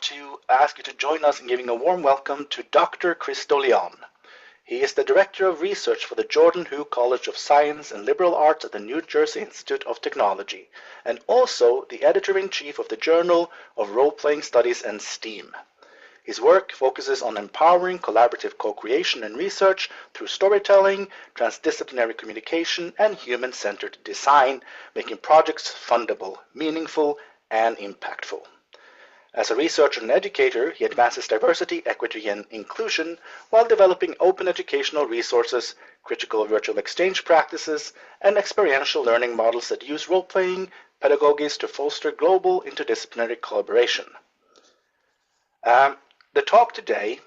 to ask you to join us in giving a warm welcome to Dr. Cristo Leon. He is the Director of Research for the Jordan Hu College of Science and Liberal Arts at the New Jersey Institute of Technology, and also the Editor-in-Chief of the Journal of Role-Playing Studies and STEAM. His work focuses on empowering collaborative co-creation and research through storytelling, transdisciplinary communication, and human-centered design, making projects fundable, meaningful, and impactful. As a researcher and educator, he advances diversity, equity, and inclusion while developing open educational resources, critical virtual exchange practices, and experiential learning models that use role-playing pedagogies to foster global interdisciplinary collaboration. The talk today,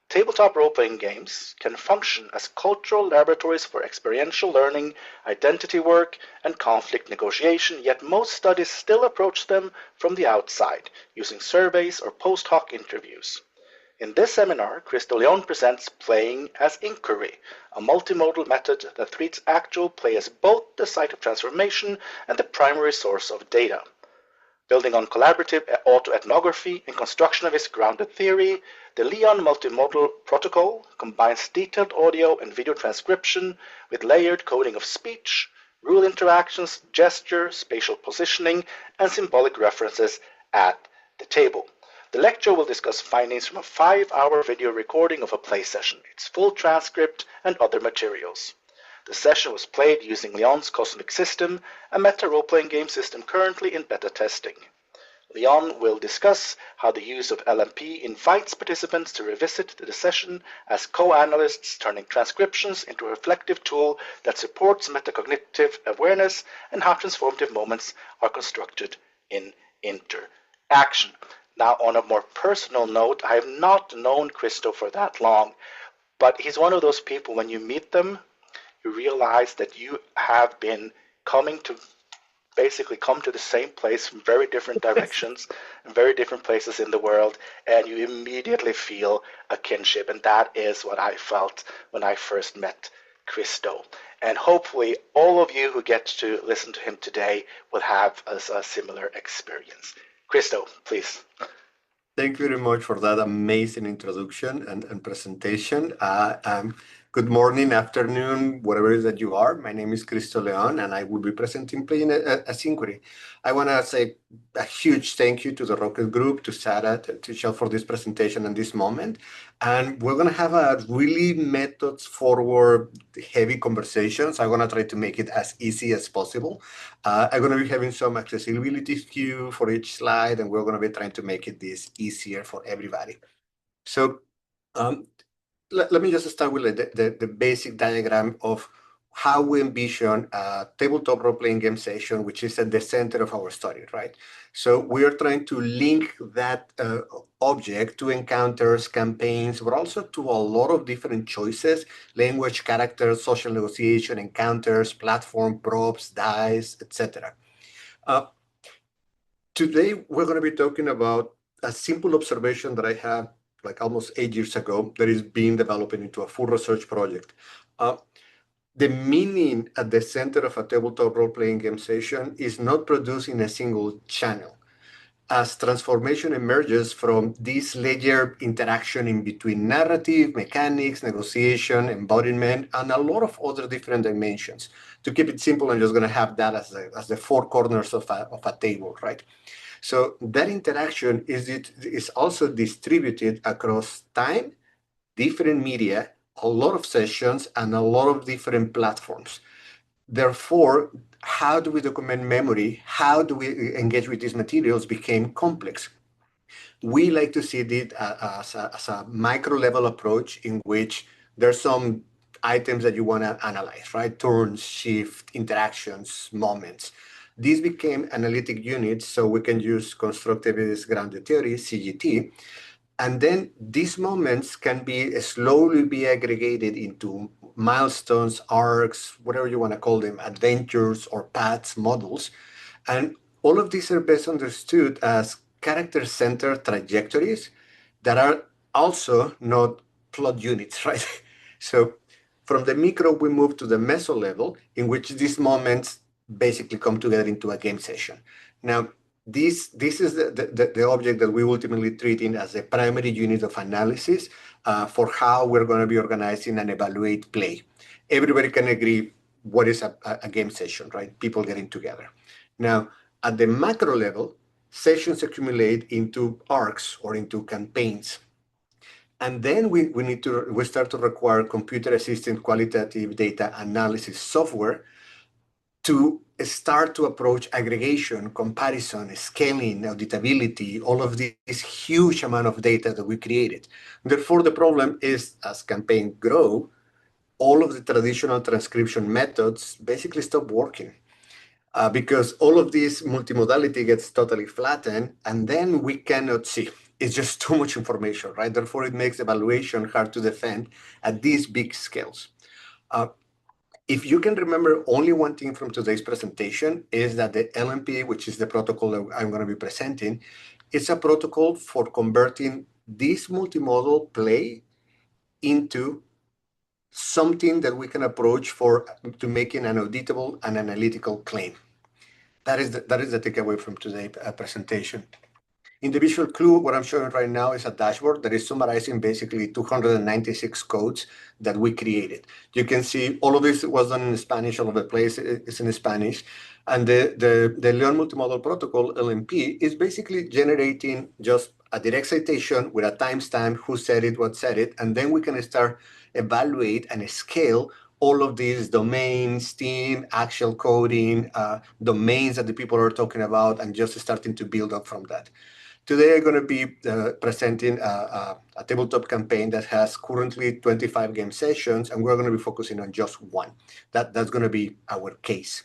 tabletop role-playing games can function as cultural laboratories for experiential learning, identity work, and conflict negotiation, yet most studies still approach them from the outside, using surveys or post hoc interviews. In this seminar, Cristo Leon presents Playing as Inquiry, a multimodal method that treats actual play as both the site of transformation and the primary source of data. Building on collaborative autoethnography and constructivist grounded theory, the León Multimodal Protocol combines detailed audio and video transcription with layered coding of speech, rule interactions, gesture, spatial positioning, and symbolic references at the table. The lecture will discuss findings from a 5-hour video recording of a play session, its full transcript, and other materials. The session was played using Leon's Cosmic System, a meta role-playing game system currently in beta testing. Leon will discuss how the use of LMP invites participants to revisit the session as co-analysts, turning transcriptions into a reflective tool that supports metacognitive awareness, and how transformative moments are constructed in interaction. Now, on a more personal note, I have not known Cristo for that long, but he's one of those people, when you meet them, you realize that you have been coming to basically come to the same place from very different directions and very different places in the world, and you immediately feel a kinship, and that is what I felt when I first met Cristo. And hopefully all of you who get to listen to him today will have a similar experience. Cristo, please. Thank you very much for that amazing introduction and presentation. Good morning, afternoon, whatever it is that you are. My name is Cristo Leon, and I will be presenting Playing as Inquiry. I want to say a huge thank you to the Rocket Group, to Sarah, to Shell for this presentation and this moment. And we're going to have a really methods-forward, heavy conversation. So I'm going to try to make it as easy as possible. I'm going to be having some accessibility cue for each slide, and we're going to be trying to make it this easier for everybody. So let me just start with the basic diagram of how we envision a tabletop role-playing game session, which is at the center of our study, right? So we are trying to link that object to encounters, campaigns, but also to a lot of different choices: language, characters, social negotiation, encounters, platform, props, dice, etc. Today, we're going to be talking about a simple observation that I had like almost 8 years ago that is being developed into a full research project. The meaning at the center of a tabletop role-playing game session is not produced in a single channel. As transformation emerges from this layered interaction in between narrative, mechanics, negotiation, embodiment, and a lot of other different dimensions. To keep it simple, I'm just going to have that as the four corners of a table, right? So that interaction is also distributed across time, different media, a lot of sessions, and a lot of different platforms. Therefore, how do we document memory? How do we engage with these materials became complex. We like to see it as a micro-level approach in which there's some items that you want to analyze, right? Turns, shift, interactions, moments. These became analytic units, so we can use constructivist grounded theory, CGT, and then these moments can be slowly be aggregated into milestones, arcs, whatever you want to call them, adventures or paths, models. And all of these are best understood as character-centered trajectories that are also not plot units, right? So from the micro, we move to the meso level, in which these moments basically come together into a game session. Now, this is the object that we ultimately treat in as a primary unit of analysis for how we're going to be organizing and evaluate play. Everybody can agree what is a game session, right? People getting together. Now, at the macro level, sessions accumulate into arcs or into campaigns. And then we start to require computer-assisted qualitative data analysis software to start to approach aggregation, comparison, scaling, auditability, all of this huge amount of data that we created. Therefore, the problem is, as campaigns grow, all of the traditional transcription methods basically stop working. Because all of this multimodality gets totally flattened, and then we cannot see. It's just too much information, right? Therefore, it makes evaluation hard to defend at these big scales. If you can remember only one thing from today's presentation is that the LMP, which is the protocol that I'm going to be presenting, it's a protocol for converting this multimodal play into something that we can approach to making an auditable and analytical claim. That is the takeaway from today's presentation. In the visual clue, what I'm showing right now is a dashboard that is summarizing basically 296 codes that we created. You can see all of this was done in Spanish, all of the place is in Spanish. And the León Multimodal Protocol, LMP, is basically generating just a direct citation with a timestamp, who said it, what said it, and then we can start evaluate and scale all of these domains, theme, actual coding, domains that the people are talking about, and just starting to build up from that. Today, I'm going to be presenting a tabletop campaign that has currently 25 game sessions, and we're going to be focusing on just one. That's going to be our case.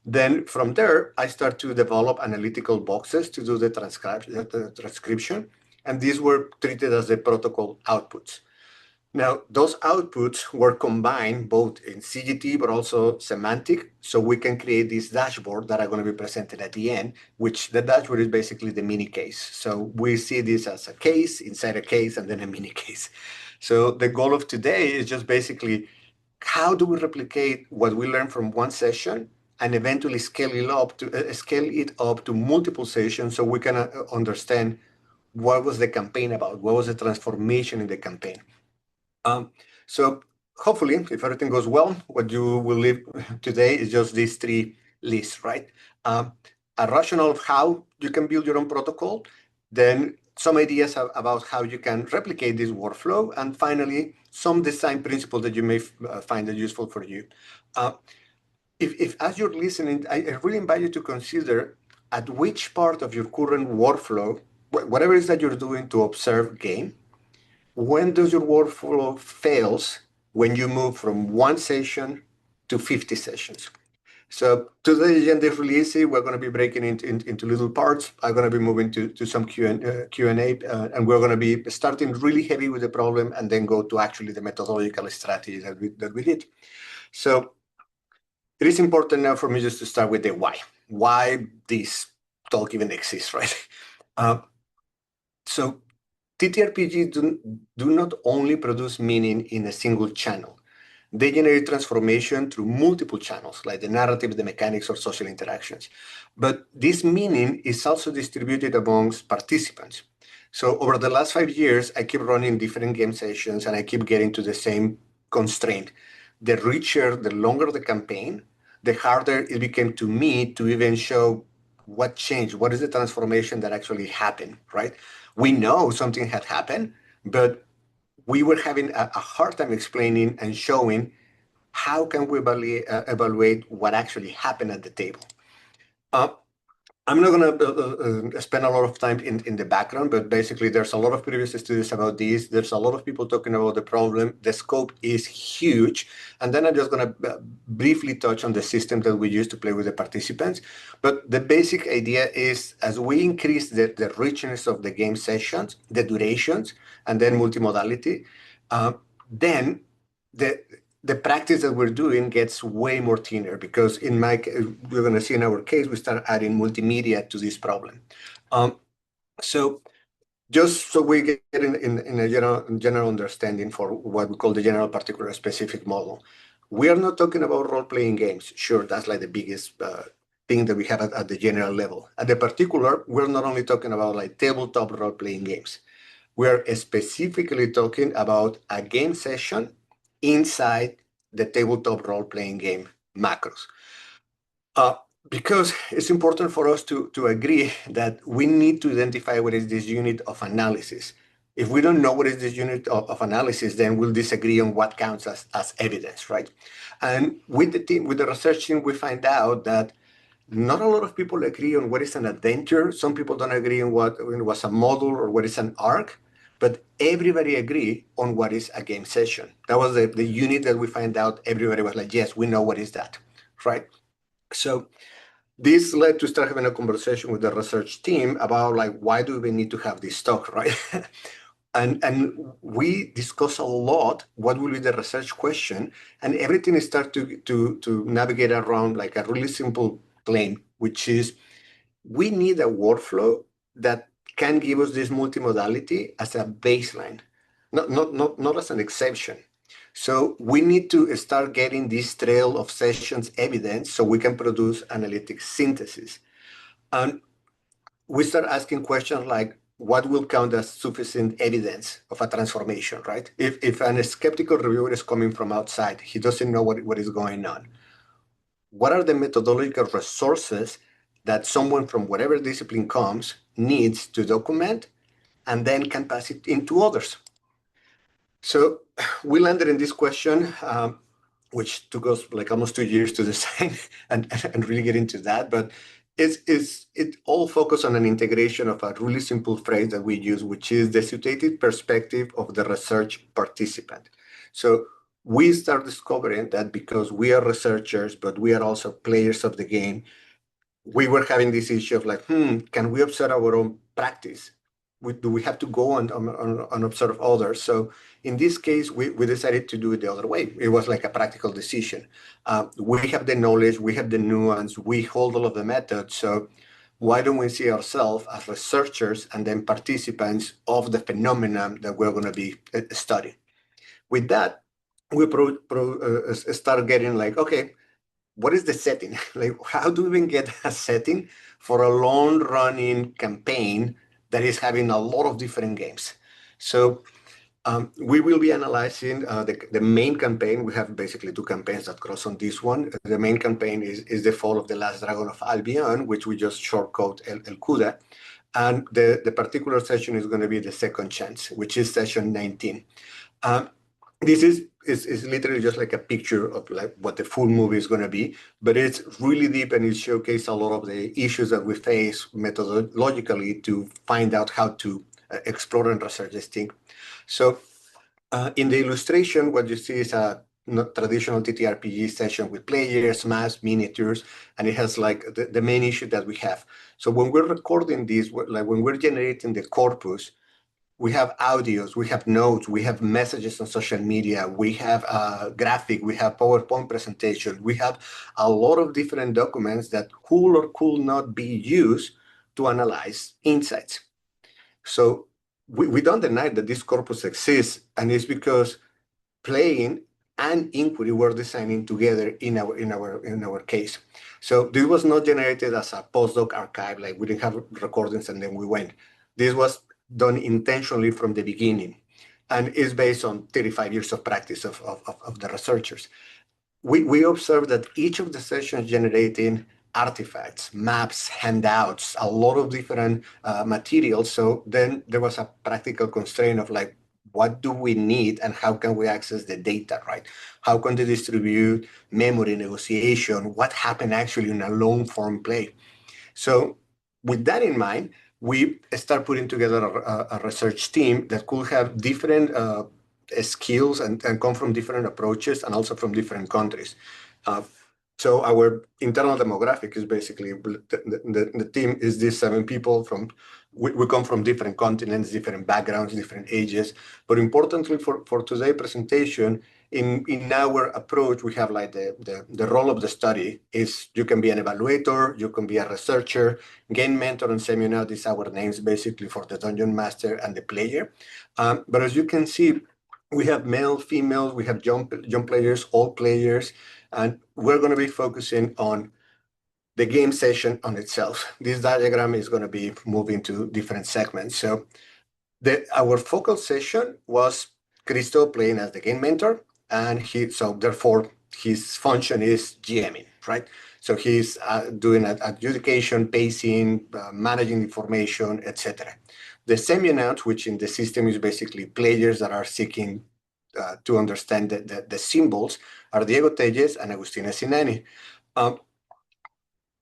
Then from there, I start to develop analytical boxes to do the transcription, and these were treated as the protocol outputs. Now, those outputs were combined both in CGT, but also semantic, so we can create this dashboard that I'm going to be presented at the end, which the dashboard is basically the mini case. So we see this as a case inside a case and then a mini case. So the goal of today is just basically, how do we replicate what we learned from one session and eventually scale it up to multiple sessions so we can understand what was the campaign about, what was the transformation in the campaign. So hopefully, if everything goes well, what you will leave today is just these three lists, right? A rationale of how you can build your own protocol, then some ideas about how you can replicate this workflow, and finally, some design principles that you may find it useful for you. If as you're listening, I really invite you to consider at which part of your current workflow, whatever it is that you're doing to observe game, when does your workflow fails when you move from one session to 50 sessions? So today's agenda is really easy. We're going to be breaking into little parts. I'm going to be moving to some Q&A, and we're going to be starting really heavy with the problem and then go to actually the methodological strategy that we did. So it is important now for me just to start with the why. Why this talk even exists, right? So TTRPGs do not only produce meaning in a single channel. They generate transformation through multiple channels, like the narrative, the mechanics, or social interactions. But this meaning is also distributed amongst participants. So over the last 5 years, I keep running different game sessions, and I keep getting to the same constraint. The richer, the longer the campaign, the harder it became to me to even show what changed, what is the transformation that actually happened, right? We know something had happened, but we were having a hard time explaining and showing how can we evaluate what actually happened at the table. I'm not going to spend a lot of time in the background, but basically there's a lot of previous studies about this. There's a lot of people talking about the problem. The scope is huge. And then I'm just going to briefly touch on the system that we use to play with the participants. But the basic idea is, as we increase the richness of the game sessions, the durations, and then multimodality, then the practice that we're doing gets way more thinner, because we're going to see in our case, we start adding multimedia to this problem. So just so we get in a general understanding for what we call the general particular specific model, we are not talking about role-playing games. Sure, that's like the biggest thing that we have at the general level. At the particular, we're not only talking about like tabletop role-playing games. We're specifically talking about a game session inside the tabletop role-playing game macros. Because it's important for us to agree that we need to identify what is this unit of analysis. If we don't know what is this unit of analysis, then we'll disagree on what counts as evidence, right? And with the research team, we find out that not a lot of people agree on what is an adventure. Some people don't agree on what was a model or what is an arc, but everybody agree on what is a game session. That was the unit that we find out. Everybody was like, yes, we know what is that, right? So this led to start having a conversation with the research team about like, why do we need to have this talk, right? and we discuss a lot what will be the research question, and everything is start to navigate around like a really simple claim, which is we need a workflow that can give us this multimodality as a baseline, not as an exception. So we need to start getting this trail of sessions evidence so we can produce analytic synthesis. And we start asking questions like, what will count as sufficient evidence of a transformation, right? If an skeptical reviewer is coming from outside, he doesn't know what is going on. What are the methodological resources that someone from whatever discipline comes needs to document and then can pass it into others? So we landed in this question, which took us like almost 2 years to design and really get into that. But it all focused on an integration of a really simple phrase that we use, which is the situated perspective of the research participant. So we start discovering that because we are researchers, but we are also players of the game, we were having this issue of like, can we observe our own practice? Do we have to go and observe others? So in this case, we decided to do it the other way. It was like a practical decision. We have the knowledge, we have the nuance, we hold all of the methods. So why don't we see ourselves as researchers and then participants of the phenomenon that we're going to be studying? With that, we start getting like, okay, what is the setting? Like, how do we even get a setting for a long-running campaign that is having a lot of different games? So we will be analyzing the main campaign. We have basically two campaigns that cross on this one. The main campaign is the Fall of the Last Dragon of Albion, which we just shortcode El Cuda. And the particular session is going to be the Second Chance, which is session 19. This is literally just like a picture of like what the full movie is going to be, but it's really deep and it showcases a lot of the issues that we face methodologically to find out how to explore and research this thing. So in the illustration, what you see is a not traditional TTRPG session with players, maps, miniatures, and it has like the main issue that we have. So when we're recording this, like when we're generating the corpus, we have audios, we have notes, we have messages on social media, we have graphic, we have PowerPoint presentation, we have a lot of different documents that could or could not be used to analyze insights. So we don't deny that this corpus exists, and it's because playing and inquiry were designing together in our case. So this was not generated as a postdoc archive, like we didn't have recordings and then we went. This was done intentionally from the beginning, and is based on 35 years of practice of the researchers. We observed that each of the sessions generating artifacts, maps, handouts, a lot of different materials. So then there was a practical constraint of like, what do we need and how can we access the data, right? How can they distribute memory, negotiation, what happened actually in a long form play? So with that in mind, we start putting together a research team that could have different skills and come from different approaches and also from different countries. So our internal demographic is basically the team is these 7 people from we come from different continents, different backgrounds, different ages. But importantly for today's presentation, in our approach, we have like the role of the study is you can be an evaluator, you can be a researcher, game mentor, and seminar. These are our names basically for the dungeon master and the player. But as you can see, we have male, females, we have young players, old players, and we're going to be focusing on the game session on itself. This diagram is going to be moving to different segments. So our focal session was Cristo playing as the game mentor, and therefore his function is GMing, right? So he's doing adjudication, pacing, managing information, etc. The semi-announce, which in the system is basically players that are seeking to understand the symbols, are Diego Telles and Agustina Sinani.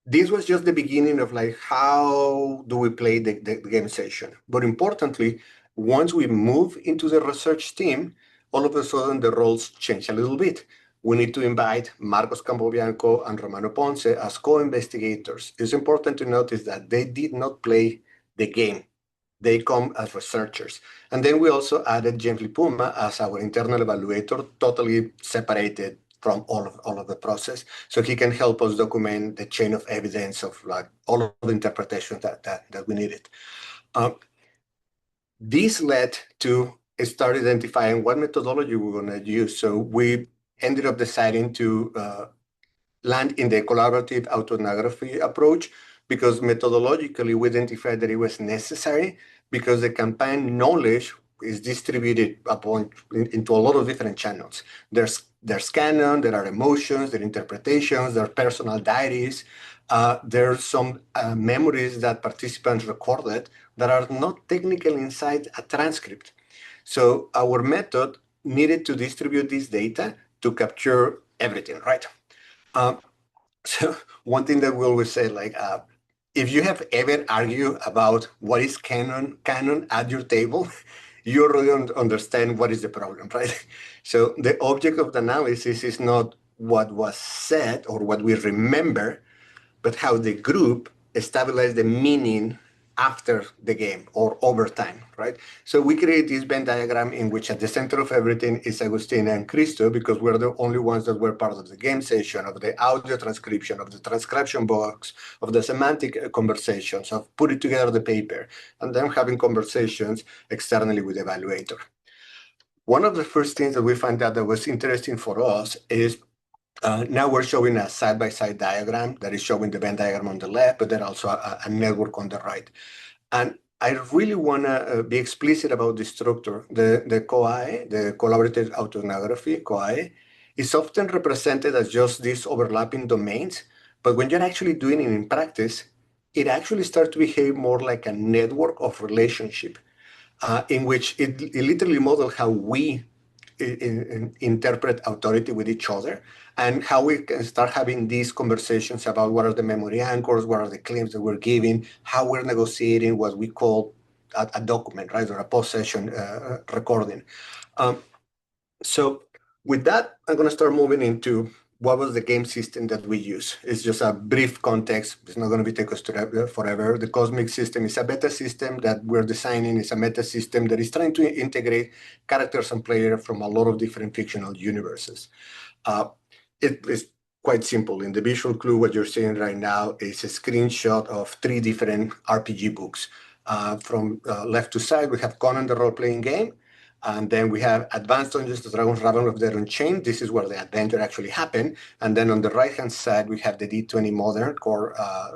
This was just the beginning of like, how do we play the game session? But importantly, once we move into the research team, all of a sudden the roles change a little bit. We need to invite Marcos Campobianco and Romano Ponce as co-investigators. It's important to notice that they did not play the game. They come as researchers. And then we also added James Lipuma as our internal evaluator, totally separated from all of the process. So he can help us document the chain of evidence of like all of the interpretations that we needed. This led to start identifying what methodology we're going to use. So we ended up deciding to land in the collaborative autoethnography approach because methodologically we identified that it was necessary because the campaign knowledge is distributed into a lot of different channels. There's canon, there are emotions, there are interpretations, there are personal diaries. There are some memories that participants recorded that are not technically inside a transcript. So our method needed to distribute this data to capture everything, right? So one thing that we always say, like, if you have ever argued about what is canon at your table, you really don't understand what is the problem, right? So the object of the analysis is not what was said or what we remember, but how the group stabilized the meaning after the game or over time, right? So we create this Venn diagram in which at the center of everything is Agustina and Cristo because we're the only ones that were part of the game session, of the audio transcription, of the transcription box, of the semantic conversations, of putting together the paper, and then having conversations externally with the evaluator. One of the first things that we found out that was interesting for us is now we're showing a side-by-side diagram that is showing the Venn diagram on the left, but then also a network on the right. And I really want to be explicit about the structure. The COAE, the collaborative autoethnography, COAE, is often represented as just these overlapping domains, but when you're actually doing it in practice, it actually starts to behave more like a network of relationship in which it literally models how we interpret authority with each other and how we can start having these conversations about what are the memory anchors, what are the claims that we're giving, how we're negotiating what we call a document, right, or a post-session recording. So with that, I'm going to start moving into what was the game system that we use. It's just a brief context. It's not going to be taken forever. The Cosmic system is a beta system that we're designing. It's a meta system that is trying to integrate characters and players from a lot of different fictional universes. It is quite simple. In the visual clue, what you're seeing right now is a screenshot of 3 different RPG books. From left to side, we have Conan the role-playing game. And then we have Advanced Dungeons & Dragons Raven of the Unchained. This is where the adventure actually happened. And then on the right-hand side, we have the D20 Modern Core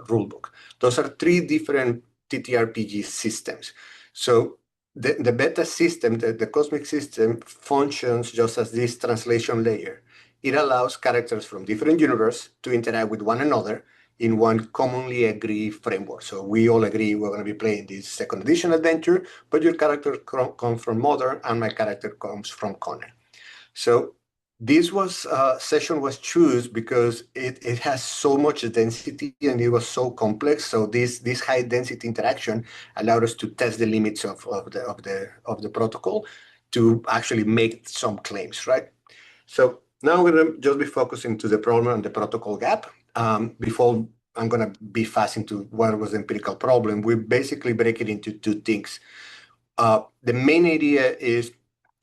rulebook. Those are 3 different TTRPG systems. So the beta system, the Cosmic system, functions just as this translation layer. It allows characters from different universes to interact with one another in one commonly agreed framework. So we all agree we're going to be playing this second edition adventure, but your character comes from Modern and my character comes from Conan. So this session was chosen because it has so much density and it was so complex. So this high density interaction allowed us to test the limits of the protocol to actually make some claims, right? So now I'm going to just be focusing to the problem and the protocol gap. Before I'm going to be fast into what was the empirical problem, we basically break it into 2 things. The main idea is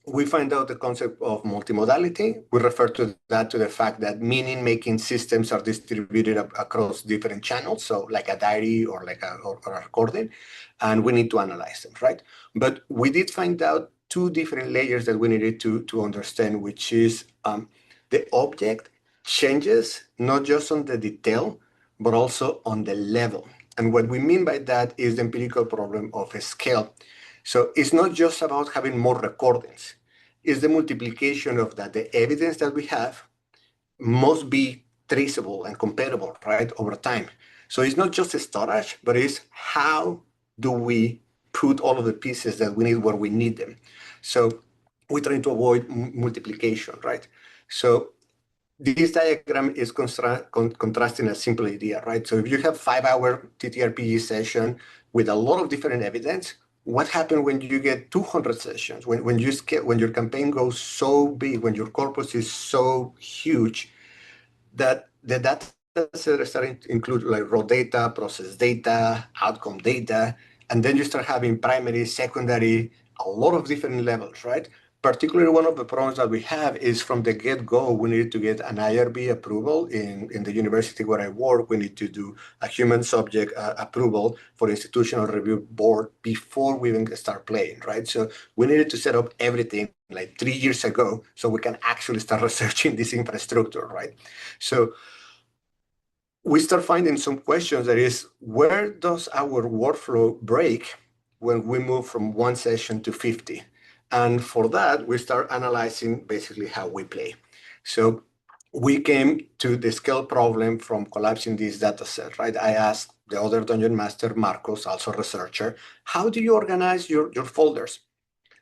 we find out the concept of multimodality. We refer to the fact that meaning-making systems are distributed across different channels, so like a diary or like a recording, and we need to analyze them, right? But we did find out 2 different layers that we needed to understand, which is the object changes not just on the detail, but also on the level. And what we mean by that is the empirical problem of a scale. So it's not just about having more recordings. It's the multiplication of that. The evidence that we have must be traceable and comparable, right, over time. So it's not just a storage, but it's how do we put all of the pieces that we need where we need them. So we're trying to avoid multiplication, right? So this diagram is contrasting a simple idea, right? So if you have 5-hour TTRPG session with a lot of different evidence, what happens when you get 200 sessions? When your campaign goes so big, when your corpus is so huge, that the data set are starting to include like raw data, process data, outcome data, and then you start having primary, secondary, a lot of different levels, right? Particularly one of the problems that we have is from the get-go, we need to get an IRB approval in the university where I work. We need to do a human subject approval for institutional review board before we even start playing, right? So we needed to set up everything like 3 years ago so we can actually start researching this infrastructure, right? So we start finding some questions that is, where does our workflow break when we move from one session to 50? And for that, we start analyzing basically how we play. So we came to the scale problem from collapsing this data set, right? I asked the other dungeon master, Marcos, also a researcher, how do you organize your folders?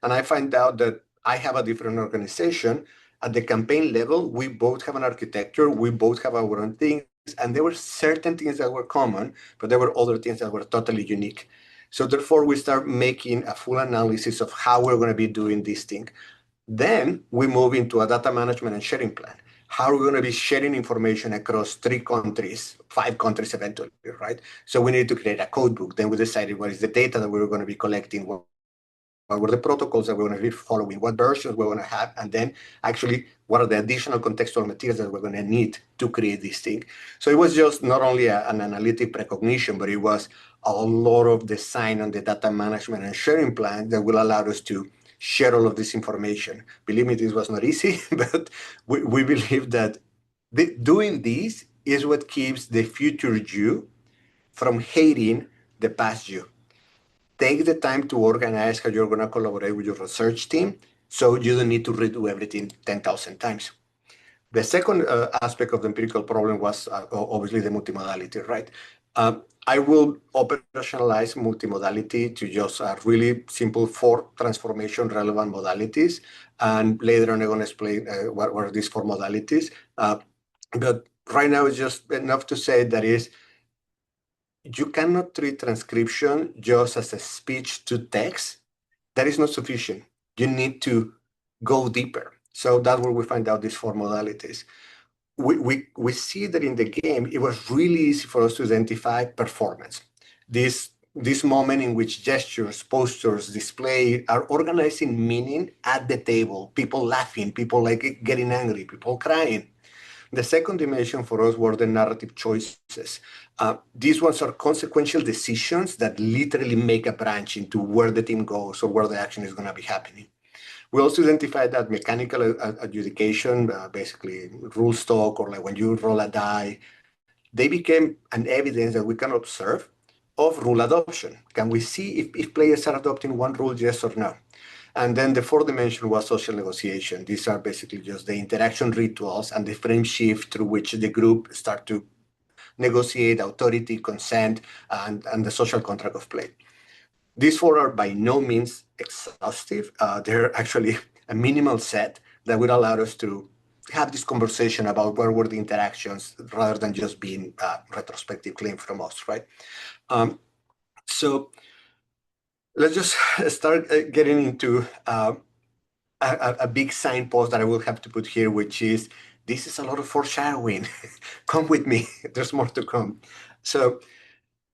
And I find out that I have a different organization. At the campaign level, we both have an architecture, we both have our own things, and there were certain things that were common, but there were other things that were totally unique. So therefore, we start making a full analysis of how we're going to be doing this thing. Then we move into a data management and sharing plan. How are we going to be sharing information across 3 countries, 5 countries eventually, right? So we need to create a code book. Then we decided what is the data that we were going to be collecting, what were the protocols that we're going to be following, what versions we're going to have, and then actually what are the additional contextual materials that we're going to need to create this thing. So it was just not only an analytic precognition, but it was a lot of design on the data management and sharing plan that will allow us to share all of this information. Believe me, this was not easy, but we believe that doing this is what keeps the future you from hating the past you. Take the time to organize how you're going to collaborate with your research team so you don't need to redo everything 10,000 times. The second aspect of the empirical problem was obviously the multimodality, right? I will operationalize multimodality to just really simple 4 transformation relevant modalities. And later on, I'm going to explain what are these 4 modalities. But right now, it's just enough to say that is, you cannot treat transcription just as a speech to text. That is not sufficient. You need to go deeper. So that's where we find out these 4 modalities. We see that in the game, it was really easy for us to identify performance. This moment in which gestures, postures, display are organizing meaning at the table, people laughing, people like getting angry, people crying. The second dimension for us were the narrative choices. These ones are consequential decisions that literally make a branch into where the team goes or where the action is going to be happening. We also identified that mechanical adjudication, basically rule stock, or like when you roll a die, they became an evidence that we can observe of rule adoption. Can we see if players are adopting one rule, yes or no? And then the 4th dimension was social negotiation. These are basically just the interaction rituals and the frame shift through which the group start to negotiate authority, consent, and the social contract of play. These 4 are by no means exhaustive. They're actually a minimal set that would allow us to have this conversation about where were the interactions rather than just being a retrospective claim from us, right? So let's just start getting into a big signpost that I will have to put here, which is, this is a lot of foreshadowing. Come with me, there's more to come. So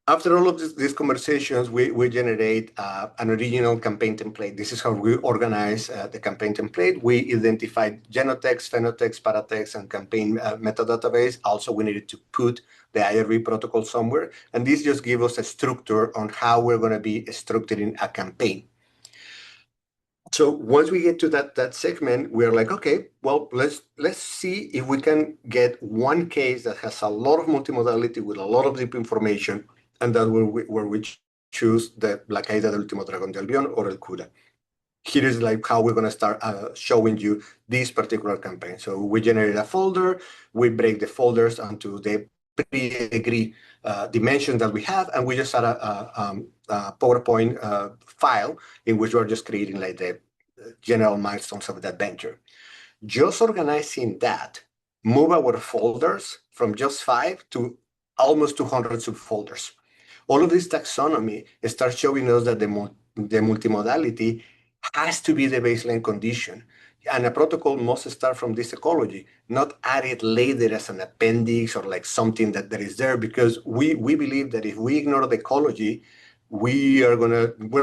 after all of these conversations, we generate an original campaign template. This is how we organize the campaign template. We identified genotext, phenotext, paratext, and campaign metadatabase. Also, we needed to put the IRB protocol somewhere. And this just gives us a structure on how we're going to be structuring a campaign. So once we get to that segment, we're like, okay, well, let's see if we can get one case that has a lot of multimodality with a lot of deep information, and that where we choose the La Caída del Último Dragón de Albion or El Cura. Here is like how we're going to start showing you this particular campaign. So we generate a folder, we break the folders onto the pre-agreed dimensions that we have, and we just add a PowerPoint file in which we're just creating like the general milestones of the adventure. Just organizing that, move our folders from just 5 to almost 200 subfolders. All of this taxonomy starts showing us that the multimodality has to be the baseline condition. And a protocol must start from this ecology, not add it later as an appendix or like something that is there, because we believe that if we ignore the ecology, we're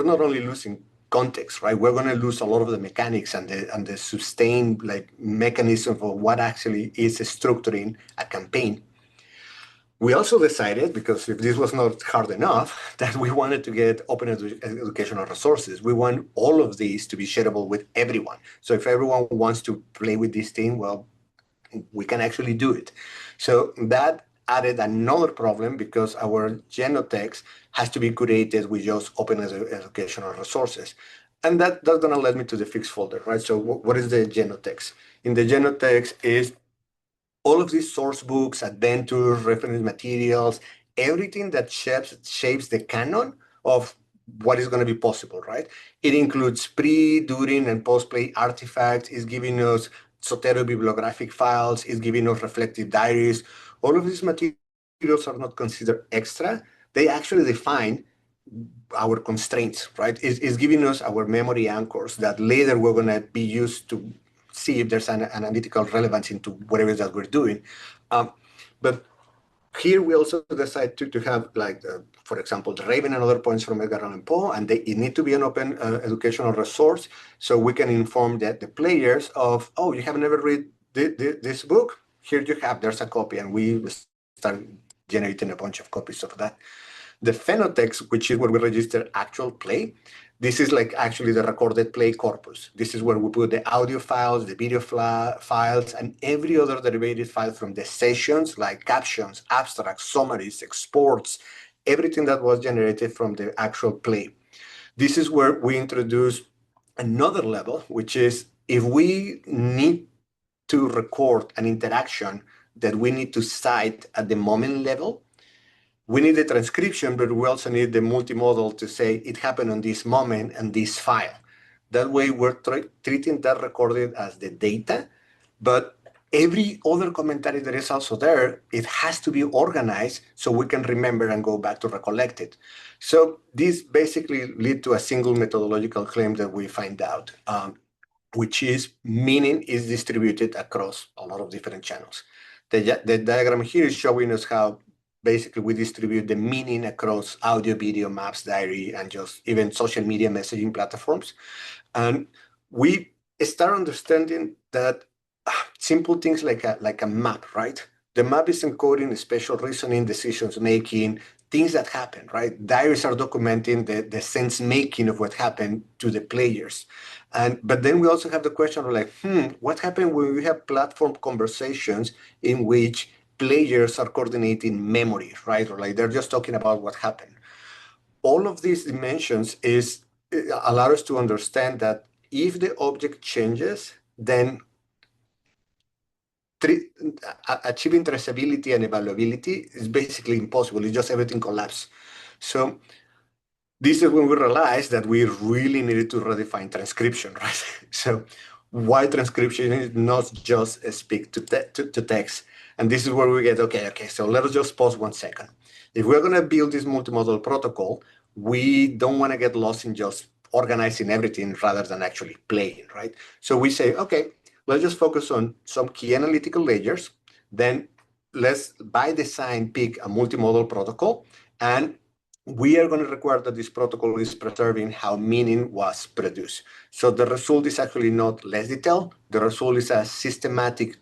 not only losing context, right? We're going to lose a lot of the mechanics and the sustained like mechanism for what actually is structuring a campaign. We also decided, because if this was not hard enough, that we wanted to get open educational resources. We want all of these to be shareable with everyone. So if everyone wants to play with this thing, well, we can actually do it. So that added another problem, because our genotext has to be curated with just open educational resources. And that's going to lead me to the fixed folder, right? So what is the genotext? In the genotext is all of these source books, adventures, reference materials, everything that shapes the canon of what is going to be possible, right? It includes pre, during, and post-play artifacts. It's giving us Zotero bibliographic files. It's giving us reflective diaries. All of these materials are not considered extra. They actually define our constraints, right? It's giving us our memory anchors that later we're going to be used to see if there's an analytical relevance into whatever that we're doing. But here we also decide to have like, for example, the Raven and other points from Edgar Allan Poe, and it need to be an open educational resource, so we can inform the players of, oh, you have never read this book? Here you have, there's a copy, and we start generating a bunch of copies of that. The phenotext, which is where we register actual play, this is like actually the recorded play corpus. This is where we put the audio files, the video files, and every other derivative file from the sessions, like captions, abstracts, summaries, exports, everything that was generated from the actual play. This is where we introduce another level, which is if we need to record an interaction that we need to cite at the moment level, we need the transcription, but we also need the multimodal to say it happened on this moment and this file. That way we're treating that recorded as the data, but every other commentary that is also there, it has to be organized so we can remember and go back to recollect it. So this basically lead to a single methodological claim that we find out, which is meaning is distributed across a lot of different channels. The diagram here is showing us how basically we distribute the meaning across audio, video, maps, diary, and just even social media messaging platforms. And we start understanding that simple things like a map, right? The map is encoding spatial reasoning, decisions making, things that happen, right? Diaries are documenting the sense making of what happened to the players. But then we also have the question of like, what happened when we have platform conversations in which players are coordinating memory, right? Or like they're just talking about what happened. All of these dimensions allow us to understand that if the object changes, then achieving traceability and evaluability is basically impossible. It's just everything collapses. So this is when we realized that we really needed to redefine transcription, right? So why transcription is not just speak to text. And this is where we get, okay, so let us just pause 1 second. If we're going to build this multimodal protocol, we don't want to get lost in just organizing everything rather than actually playing, right? So we say, okay, let's just focus on some key analytical layers. Then let's, by design, pick a multimodal protocol, and we are going to require that this protocol is preserving how meaning was produced. So the result is actually not less detail. The result is a systematic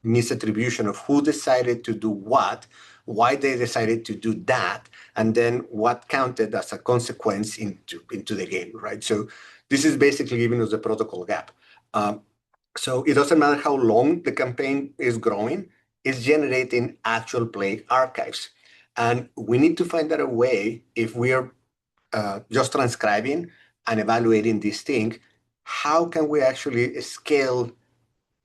misattribution of who decided to do what, why they decided to do that, and then what counted as a consequence into the game, right? So This is basically giving us the protocol gap. So it doesn't matter how long the campaign is growing, it's generating actual play archives. And we need to find out a way, if we are just transcribing and evaluating this thing, how can we actually scale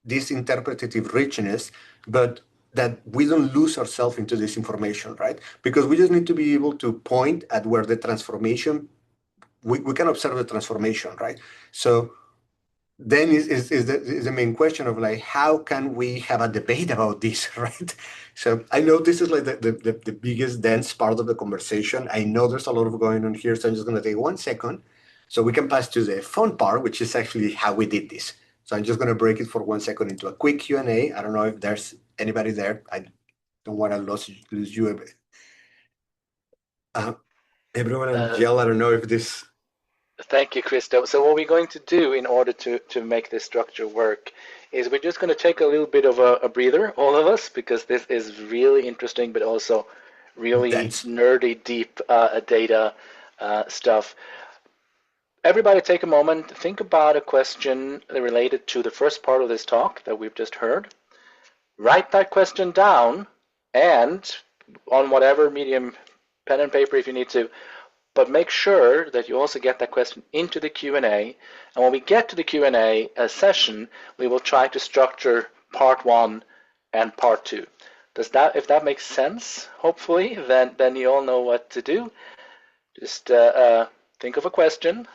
this interpretative richness, but that we don't lose ourselves into this information, right? Because we just need to be able to point at where the transformation, we can observe the transformation, right? So then is the main question of like, how can we have a debate about this, right? So I know this is like the biggest dense part of the conversation. I know there's a lot of going on here, so I'm just going to take 1 second so we can pass to the fun part, which is actually how we did this. So I'm just going to break it for 1 second into a quick Q&A. I don't know if there's anybody there. I don't want to lose you. Everyone in jail, I don't know if this... Thank you, Cristo. So what we're going to do in order to make this structure work is we're just going to take a little bit of a breather, all of us, because this is really interesting, but also really dense, nerdy, deep data stuff. Everybody take a moment, think about a question related to the first part of this talk that we've just heard. Write that question down, and on whatever medium, pen and paper if you need to, but make sure that you also get that question into the Q&A. And when we get to the Q&A session, we will try to structure part 1 and part 2. If that makes sense, hopefully, then you all know what to do. Just think of a question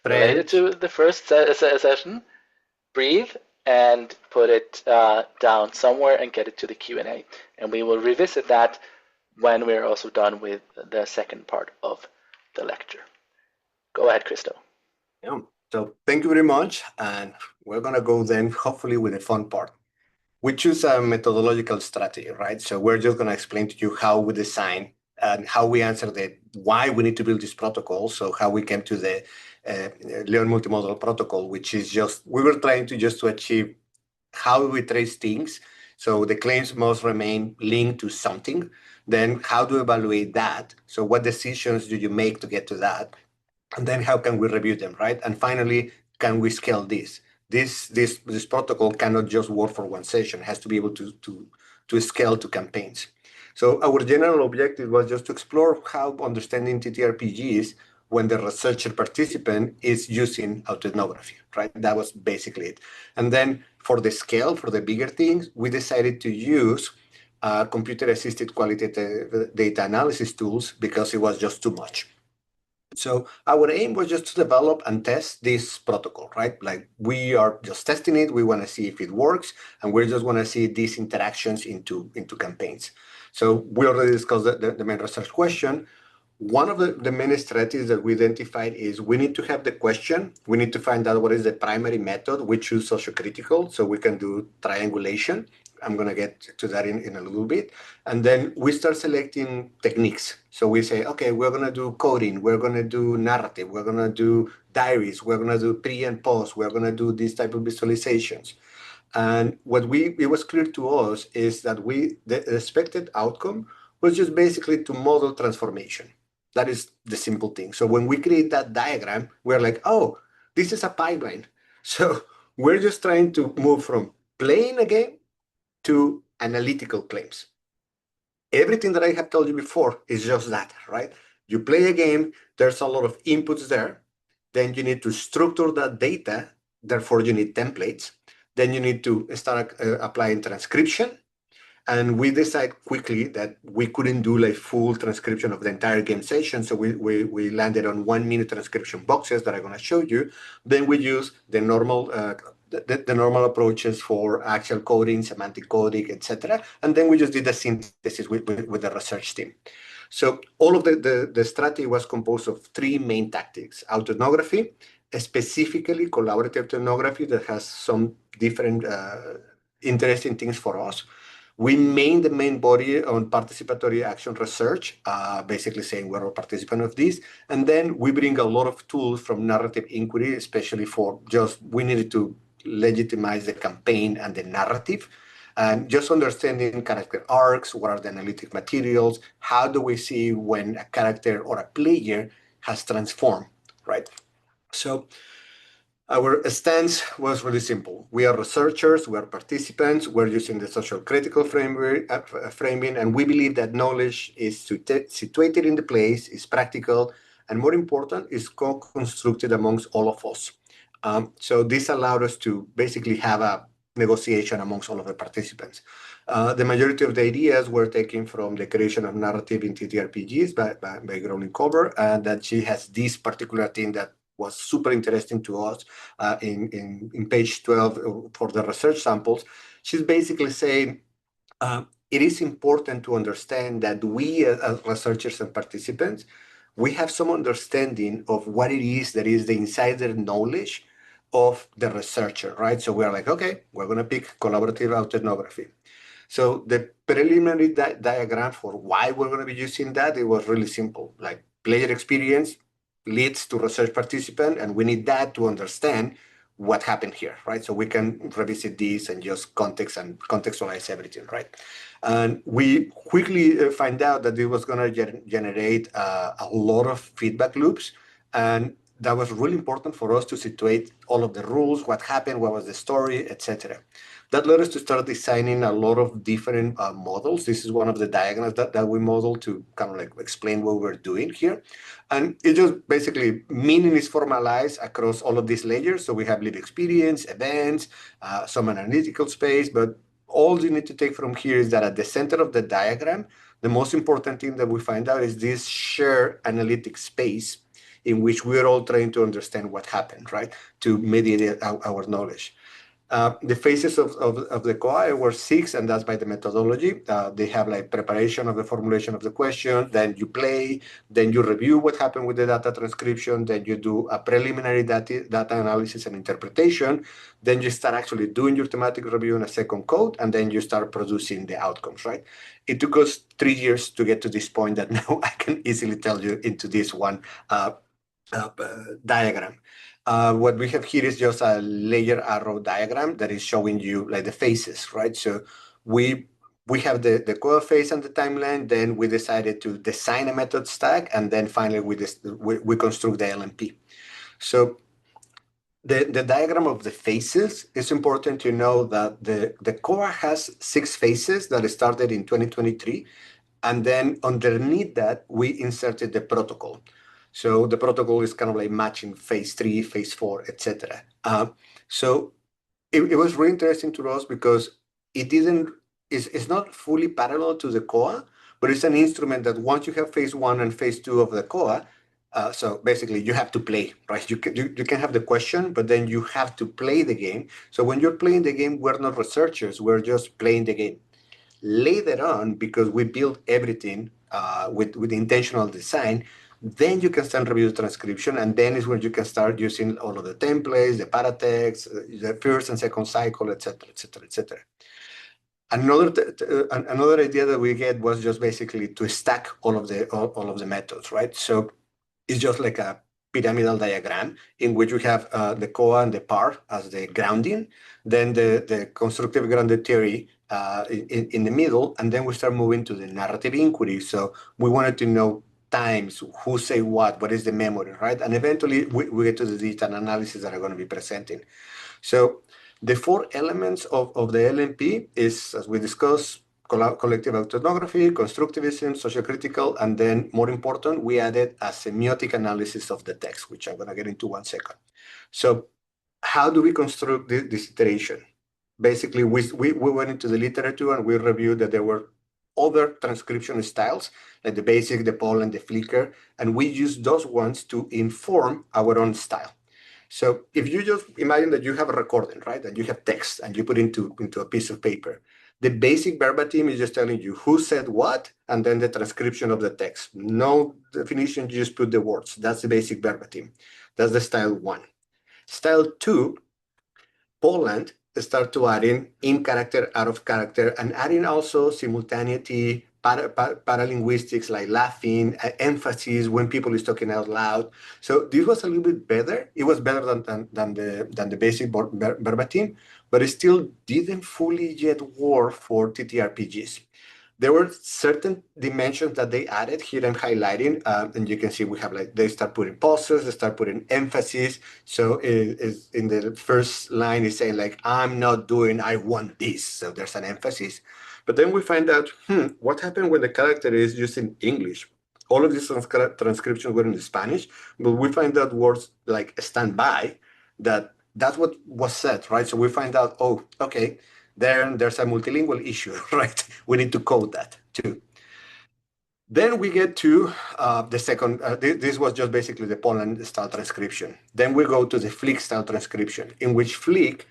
related to the first session, breathe, and put it down somewhere and get it to the Q&A. And we will revisit that when we're also done with the second part of the lecture. Go ahead, Cristo. Yeah. So thank you very much. And we're going to go then, hopefully, with the fun part. We choose a methodological strategy, right? So we're just going to explain to you how we design and how we answer the why we need to build this protocol. So how we came to the León Multimodal Protocol, which is just, we were trying to just to achieve how we trace things. So the claims must remain linked to something. Then how do you evaluate that? So what decisions do you make to get to that? And then how can we review them, right? And finally, can we scale this? This protocol cannot just work for one session. It has to be able to scale to campaigns. So our general objective was just to explore how understanding TTRPGs when the researcher participant is using autoethnography, right? That was basically it. And then for the scale, for the bigger things, we decided to use computer-assisted qualitative data analysis tools because it was just too much. So our aim was just to develop and test this protocol, right? Like we are just testing it. We want to see if it works, and we just want to see these interactions into campaigns. So we already discussed the main research question. One of the main strategies that we identified is we need to have the question. We need to find out what is the primary method. We choose sociocritical, so we can do triangulation. I'm going to get to that in a little bit. And then we start selecting techniques. So we say, okay, we're going to do coding. We're going to do narrative. We're going to do diaries. We're going to do pre and post. We're going to do this type of visualizations. And it was clear to us is that the expected outcome was just basically to model transformation. That is the simple thing. So when we create that diagram, we're like, oh, this is a pipeline. So we're just trying to move from playing a game to analytical claims. Everything that I have told you before is just that, right? You play a game, there's a lot of inputs there. Then you need to structure that data. Therefore, you need templates. Then you need to start applying transcription. And we decided quickly that we couldn't do like full transcription of the entire game session. So we landed on 1 minute transcription boxes that I'm going to show you. Then we use the normal the normal approaches for actual coding, semantic coding, etc. And then we just did the synthesis with the research team. So all of the strategy was composed of 3 main tactics: autoethnography, specifically collaborative autoethnography that has some different interesting things for us. We made the main body on participatory action research, basically saying we're a participant of this. And then we bring a lot of tools from narrative inquiry, especially for we needed to legitimize the campaign and the narrative. And just understanding character arcs, what are the analytic materials, how do we see when a character or a player has transformed, right? So our stance was really simple. We are researchers, we are participants, we're using the social critical framing, and we believe that knowledge is situated in the place, is practical, and more important, is co-constructed amongst all of us. So this allowed us to basically have a negotiation amongst all of the participants. The majority of the ideas were taken from the creation of narrative in TTRPGs by Gronin Cover, and that she has this particular thing that was super interesting to us in page 12 for the research samples. She's basically saying it is important to understand that we as researchers and participants, we have some understanding of what it is that is the insider knowledge of the researcher, right? So we're like, okay, we're going to pick collaborative autoethnography. So the preliminary diagram for why we're going to be using that, it was really simple. Like player experience leads to research participant, and we need that to understand what happened here, right? So we can revisit this and just contextualize everything, right? And we quickly find out that it was going to generate a lot of feedback loops, and that was really important for us to situate all of the rules, what happened, what was the story, etc. That led us to start designing a lot of different models. This is one of the diagrams that we modeled to kind of like explain what we're doing here. And it just basically meaning is formalized across all of these layers. So we have lived experience, events, some analytical space, but all you need to take from here is that at the center of the diagram, the most important thing that we find out is this shared analytic space in which we're all trying to understand what happened, right? To mediate our knowledge. The phases of the COA were 6, and that's by the methodology. They have like preparation of the formulation of the question, then you play, then you review what happened with the data transcription, then you do a preliminary data analysis and interpretation, then you start actually doing your thematic review in a second code, and then you start producing the outcomes, right? It took us 3 years to get to this point that now I can easily tell you into this one diagram. What we have here is just a layer arrow diagram that is showing you like the phases, right? So we have the core phase and the timeline, then we decided to design a method stack, and then finally we construct the LMP. So the diagram of the phases, it's important to know that the core has 6 phases that started in 2023, and then underneath that, we inserted the protocol. So the protocol is kind of like matching phase 3, phase 4, etc. So it was really interesting to us because it's not fully parallel to the COA, but it's an instrument that once you have phase 1 and phase 2 of the COA, so basically you have to play, right? You can have the question, but then you have to play the game. So when you're playing the game, we're not researchers, we're just playing the game. Later on, because we build everything with intentional design, then you can start review the transcription, and then is when you can start using all of the templates, the paratext, the first and second cycle, etc., etc., etc. Another idea that we get was just basically to stack all of the methods, right? So it's just like a pyramidal diagram in which we have the COA and the PAR as the grounding, then the constructive grounded theory in the middle, and then we start moving to the narrative inquiry. So we wanted to know times, who say what is the memory, right? And eventually we get to the data analysis that are going to be presenting. So the 4 elements of the LMP is, as we discussed, collective autoethnography, constructivism, social critical, and then more important, we added a semiotic analysis of the text, which I'm going to get into 1 second. So how do we construct this iteration? Basically, we went into the literature and we reviewed that there were other transcription styles, like the basic, the poll, and the flicker, and we used those ones to inform our own style. So if you just imagine that you have a recording, right, and you have text, and you put into a piece of paper, the basic verbatim is just telling you who said what, and then the transcription of the text. No definition, you just put the words. That's the basic verbatim. That's the style 1. Style 2, Poland, start to add in character, out of character, and adding also simultaneity, paralinguistics like laughing, emphasis when people is talking out loud. So this was a little bit better. It was better than the basic verbatim, but it still didn't fully yet work for TTRPGs. there were certain dimensions that they added. Here I'm highlighting, and you can see we have like, they start putting pauses, they start putting emphasis. So is in the first line is saying like, I'm not doing, I want this. So there's an emphasis. But then we find out, what happened when the character is using English? All of these transcriptions were in Spanish, but we find out words like stand by, that's what was said, right? So we find out, oh, okay, there's a multilingual issue, right? We need to code that too. Then we get to the second, this was just basically the Poland style transcription. Then we go to the Flick style transcription, in which Flick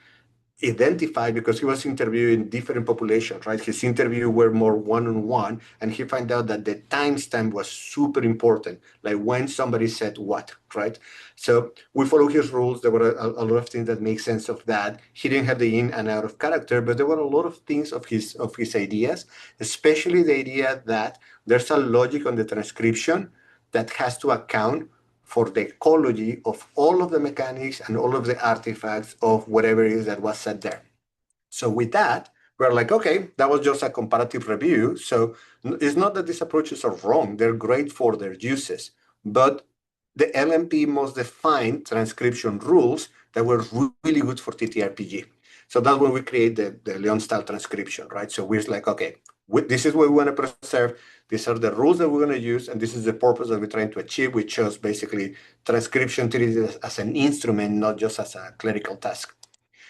identified, because he was interviewing different populations, right? His interview were more one-on-one, and he found out that the timestamp was super important, like when somebody said what, right? So we follow his rules. There were a lot of things that make sense of that. He didn't have the in and out of character, but there were a lot of things of his ideas, especially the idea that there's a logic on the transcription that has to account for the ecology of all of the mechanics and all of the artifacts of whatever it is that was said there. So with that, we're like, okay, that was just a comparative review. So it's not that these approaches are wrong. They're great for their uses, but the LMP must define transcription rules that were really good for TTRPG. So that's when we create the León style transcription, right? So we're like, okay, this is what we want to preserve. These are the rules that we're going to use, and this is the purpose that we're trying to achieve. We chose basically transcription treated as an instrument, not just as a clerical task.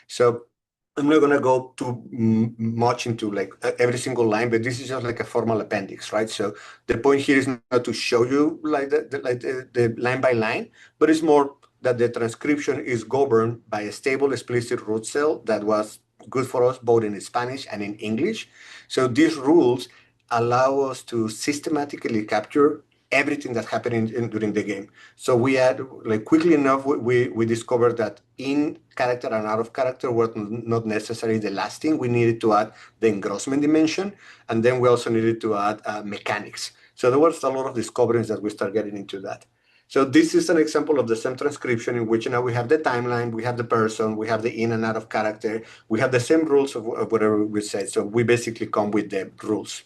So I'm not going to go too much into like every single line, but this is just like a formal appendix, right? So the point here is not to show you like the line by line, but it's more that the transcription is governed by a stable explicit root cell that was good for us both in Spanish and in English. So these rules allow us to systematically capture everything that's happening during the game. So we had, like, quickly enough, we discovered that in character and out of character were not necessarily the last thing. We needed to add the engrossment dimension, and then we also needed to add mechanics. So there was a lot of discoveries that we start getting into that. So this is an example of the same transcription in which now we have the timeline, we have the person, we have the in and out of character, we have the same rules of whatever we said. So we basically come with the rules.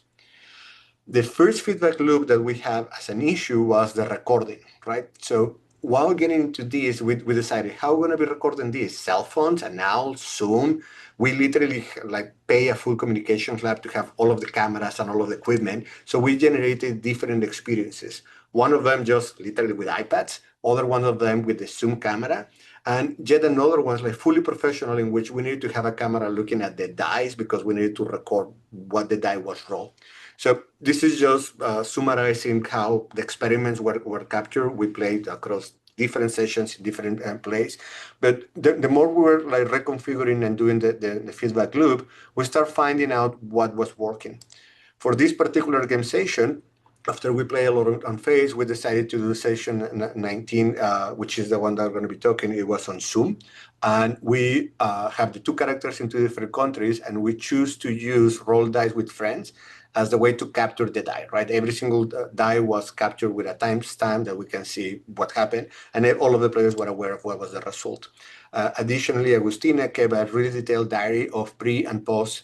The first feedback loop that we have as an issue was the recording, right? So while getting into this, we decided how we're going to be recording this. Cell phones, and now Zoom. We literally like pay a full communications lab to have all of the cameras and all of the equipment. So we generated different experiences. One of them just literally with iPads, other one of them with the Zoom camera, and yet another one's like fully professional, in which we need to have a camera looking at the dice because we need to record what the die was rolled. So this is just summarizing how the experiments were captured. We played across different sessions in different places. But the more we were like reconfiguring and doing the feedback loop, we start finding out what was working. For this particular game session, after we play a lot on Phase, we decided to do session 19, which is the one that we're going to be talking. It was on Zoom. And we have the two characters in two different countries, and we choose to use roll dice with friends as the way to capture the die, right? Every single die was captured with a timestamp that we can see what happened, and all of the players were aware of what was the result. Additionally, Agustina kept a really detailed diary of pre and post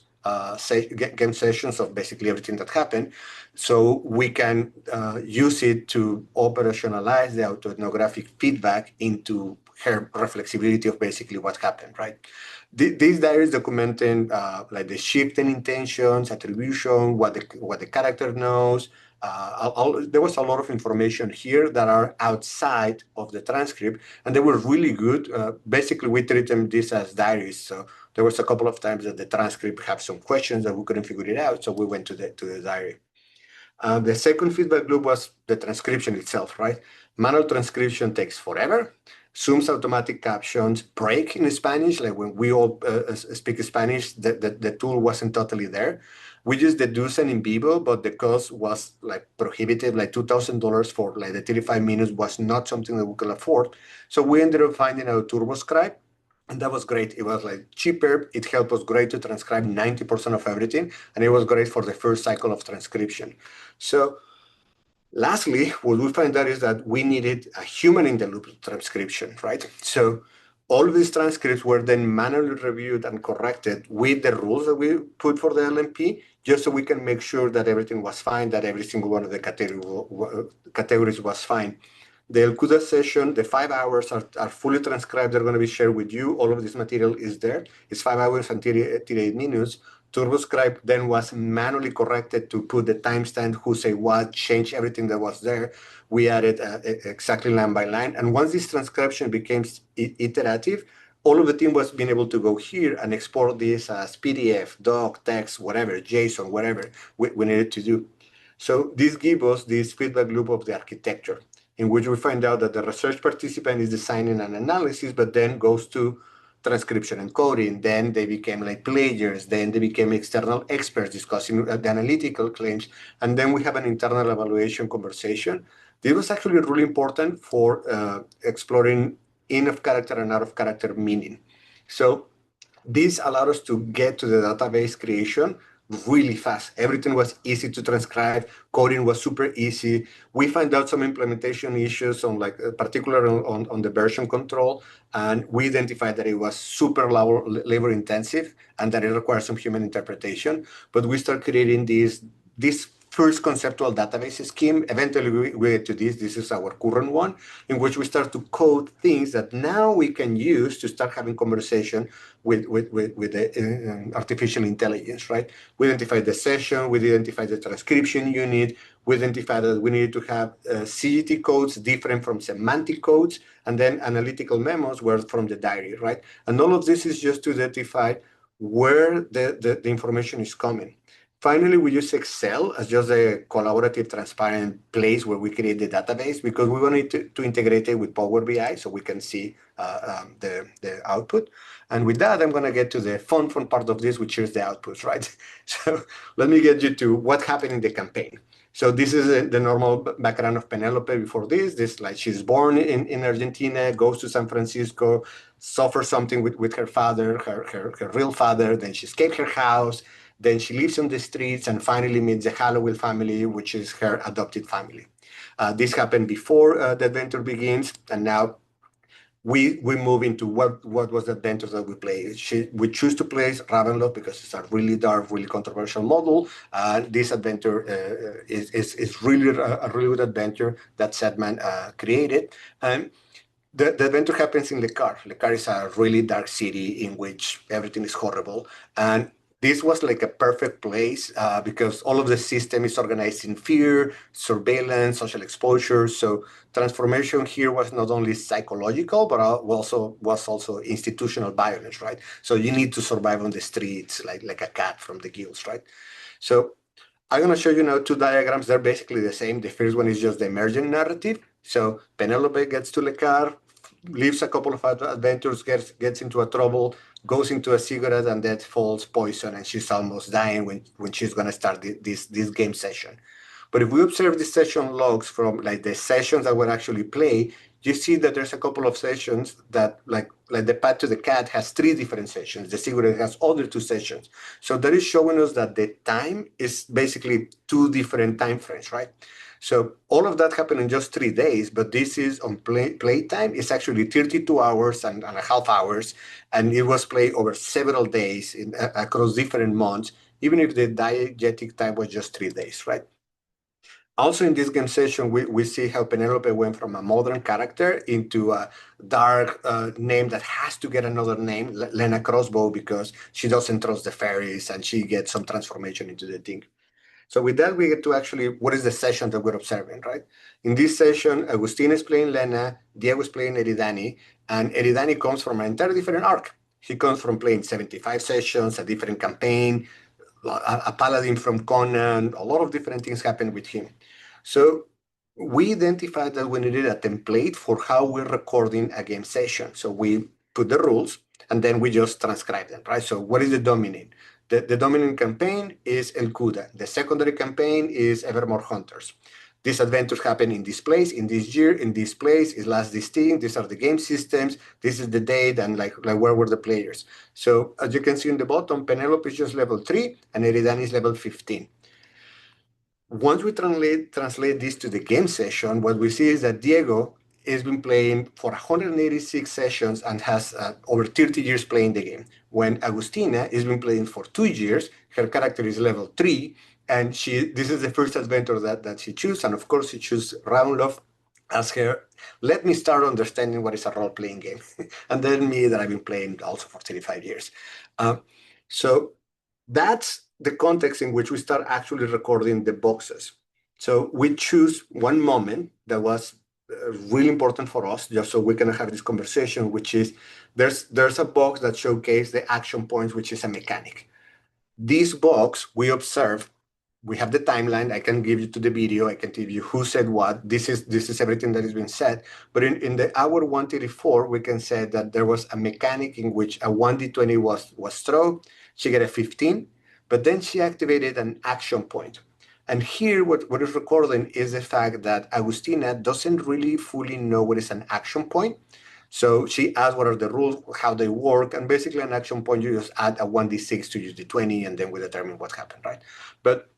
game sessions of basically everything that happened, so we can use it to operationalize the autoethnographic feedback into her reflexibility of basically what happened, right? These diaries documenting like the shift in intentions, attribution, what the character knows. There was a lot of information here that are outside of the transcript, and they were really good. Basically, we treat them this as diaries. So there was a couple of times that the transcript had some questions that we couldn't figure it out, so we went to the diary. The second feedback loop was the transcription itself, right? Manual transcription takes forever. Zoom's automatic captions break in Spanish. Like when we all speak Spanish, the tool wasn't totally there. We used the Dusen in vivo, but the cost was like prohibitive, like $2,000 for like the 35 minutes was not something that we could afford. So we ended up finding a TurboScribe, and that was great. It was like cheaper. It helped us great to transcribe 90% of everything, and it was great for the first cycle of transcription. So lastly, what we find out is that we needed a human in the loop transcription, right? So All of these transcripts were then manually reviewed and corrected with the rules that we put for the LMP, just so we can make sure that everything was fine, that every single one of the categories was fine. The LCUDA session, the 5 hours are fully transcribed. They're going to be shared with you. All of this material is there. It's 5 hours and 38 minutes. TurboScribe then was manually corrected to put the timestamp, who say what, change everything that was there. We added exactly line by line. And once this transcription became iterative, all of the team was being able to go here and export this as PDF, doc, text, whatever, JSON, whatever we needed to do. So this gives us this feedback loop of the architecture, in which we find out that the research participant is designing an analysis, but then goes to transcription and coding. Then they became like players. Then they became external experts discussing the analytical claims. And then we have an internal evaluation conversation. This was actually really important for exploring in of character and out of character meaning. So this allowed us to get to the database creation really fast. Everything was easy to transcribe. Coding was super easy. We find out some implementation issues on particularly on the version control, and we identified that it was super labor intensive and that it requires some human interpretation. But we start creating this first conceptual database scheme. Eventually we get to this is our current one, in which we start to code things that now we can use to start having conversation with the artificial intelligence, right? We identified the session, we identified the transcription unit, we identified that we needed to have CGT codes different from semantic codes, and then analytical memos were from the diary, right? And all of this is just to identify where the information is coming. Finally, we use Excel as just a collaborative, transparent place where we create the database, because we wanted to integrate it with Power BI so we can see the output. And with that, I'm going to get to the fun part of this, which is the outputs, right? So let me get you to what happened in the campaign. So this is the normal background of Penelope before this. Like, she's born in Argentina, goes to San Francisco, suffers something with her father, her real father. Then she escaped her house. Then she lives on the streets and finally meets the Hallowell family, which is her adopted family. This happened before the adventure begins, and now we move into what was the adventure that we play. We choose to play Ravenloft because it's a really dark, really controversial model. This adventure is really a really good adventure that Sedman created. And the adventure happens in Le Car. Le Car is a really dark city in which everything is horrible. And this was like a perfect place because all of the system is organized in fear, surveillance, social exposure. So transformation here was not only psychological, but was also institutional violence, right? So you need to survive on the streets like a cat from the guilds, right? So I'm going to show you now two diagrams. They're basically the same. The first one is just the emergent narrative. So Penelope gets to Le Car, lives a couple of adventures, gets into a trouble, goes into a cigarette, and that falls poison, and she's almost dying when she's going to start this game session. But if we observe the session logs from like the sessions that were actually played, you see that there's a couple of sessions that like the path to the cat has 3 different sessions. The cigarette has other 2 sessions. So that is showing us that the time is basically 2 different time frames, right? So all of that happened in just 3 days, but this is on playtime. It's actually 32 hours and a half hours, and it was played over several days across different months, even if the diegetic time was just 3 days, right? Also in this game session, we see how Penelope went from a modern character into a dark name that has to get another name, Lena Crossbow, because she doesn't trust the fairies and she gets some transformation into the thing. So with that, we get to actually, what is the session that we're observing, right? In this session, Agustin is playing Lena, Diego is playing Eridani, and Eridani comes from an entirely different arc. He comes from playing 75 sessions, a different campaign, a paladin from Conan, a lot of different things happen with him. So we identified that we needed a template for how we're recording a game session. So we put the rules and then we just transcribe them, right? So what is the dominant? The dominant campaign is El Cuda. The secondary campaign is Evermore Hunters. These adventures happen in this place, in this year, in this place, it lasts this thing, these are the game systems, this is the date, and like where were the players. So as you can see in the bottom, Penelope is just level 3, and Eridani is level 15. Once we translate this to the game session, what we see is that Diego has been playing for 186 sessions and has over 30 years playing the game. When Agustina has been playing for 2 years, her character is level 3, and this is the first adventure that she chooses, and of course she chooses Roundlove as her, let me start understanding what is a role-playing game. And then me that I've been playing also for 35 years. So that's the context in which we start actually recording the boxes. So we choose one moment that was really important for us, just so we can have this conversation, which is there's a box that showcases the action points, which is a mechanic. This box we observe. We have the timeline. I can give you to the video. I can tell you who said what. This is everything that has been said. But in the hour 134, we can say that there was a mechanic in which a 1d20 was thrown. She got a 15, but then she activated an action point. And here, what is recording is the fact that Agustina doesn't really fully know what is an action point. So she asked what are the rules, how they work, and basically an action point, you just add a 1d6 to use the 20, and then we determine what happened, right? But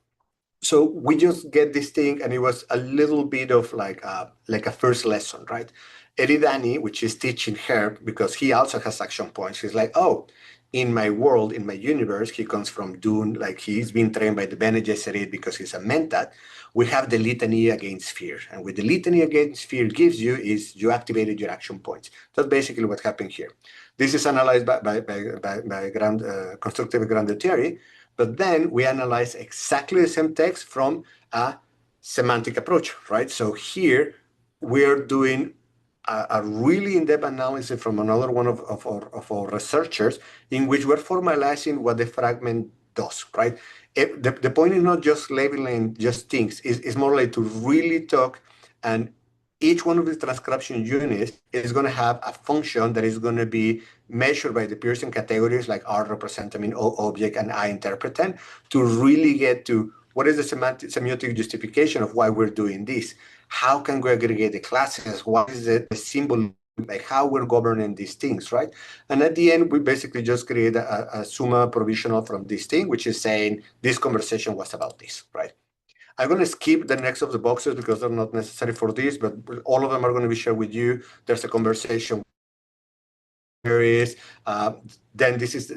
so we just get this thing, and it was a little bit of like a first lesson, right? Eridani, which is teaching her, because he also has action points, he's like, oh, in my world, in my universe, he comes from Dune, like he's been trained by the Bene Gesserit because he's a mentat. We have the litany against fear. And what the litany against fear gives you is you activated your action points. That's basically what happened here. This is analyzed by constructive grounded theory. But then we analyze exactly the same text from a semantic approach, right? So here we're doing a really in-depth analysis from another one of our researchers in which we're formalizing what the fragment does, right? The point is not just labeling just things, it's more like to really talk, and each one of the transcription units is going to have a function that is going to be measured by the Pearson categories like R represent, O object, and I interpretant, to really get to what is the semiotic justification of why we're doing this. How can we aggregate the classes? What is the symbol, like how we're governing these things, right? And at the end, we basically just create a summa provisional from this thing, which is saying this conversation was about this, right? I'm going to skip the next of the boxes because they're not necessary for this, but all of them are going to be shared with you. There's a conversation. There is, then this is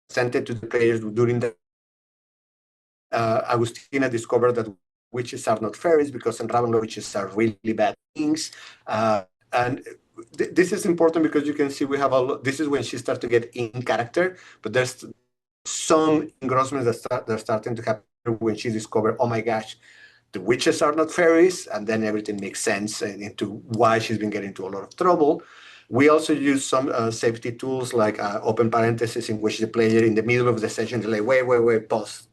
presented to the players during the. Agustina discovered that witches are not fairies because in Ravenloft witches are really bad things. And this is important because you can see we have this is when she starts to get in character, but there's some engrossment they're starting to happen when she discovered, oh my gosh, the witches are not fairies, and then everything makes sense into why she's been getting into a lot of trouble. We also use some safety tools like open parentheses in which the player in the middle of the session is like, wait, pause.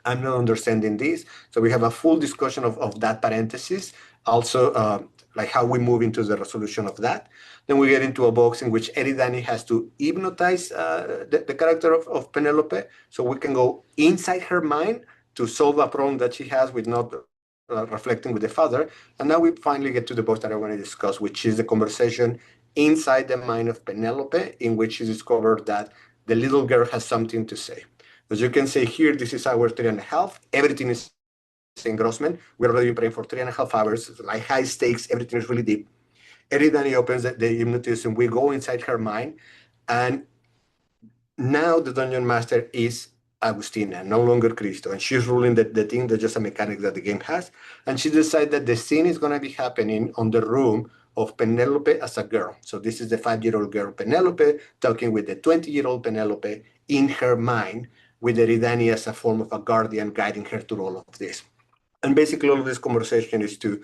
I'm not understanding this. So we have a full discussion of that parenthesis. Also, like how we move into the resolution of that. Then we get into a box in which Eridani has to hypnotize the character of Penelope. So we can go inside her mind to solve a problem that she has with not reflecting with the father. And now we finally get to the box that I want to discuss, which is the conversation inside the mind of Penelope, in which she discovered that the little girl has something to say. As you can see here, this is our 3.5. Everything is engrossment. We're already praying for 3.5 hours, like high stakes, everything is really deep. Eridani opens the hypnotism. We go inside her mind, and now the dungeon master is Agustina, no longer Cristo, and she's ruling the thing that's just a mechanic that the game has. And she decided that the scene is going to be happening on the room of Penelope as a girl. So this is the 5-year-old girl Penelope talking with the 20-year-old Penelope in her mind, with Eridani as a form of a guardian guiding her through all of this. And basically, all of this conversation is to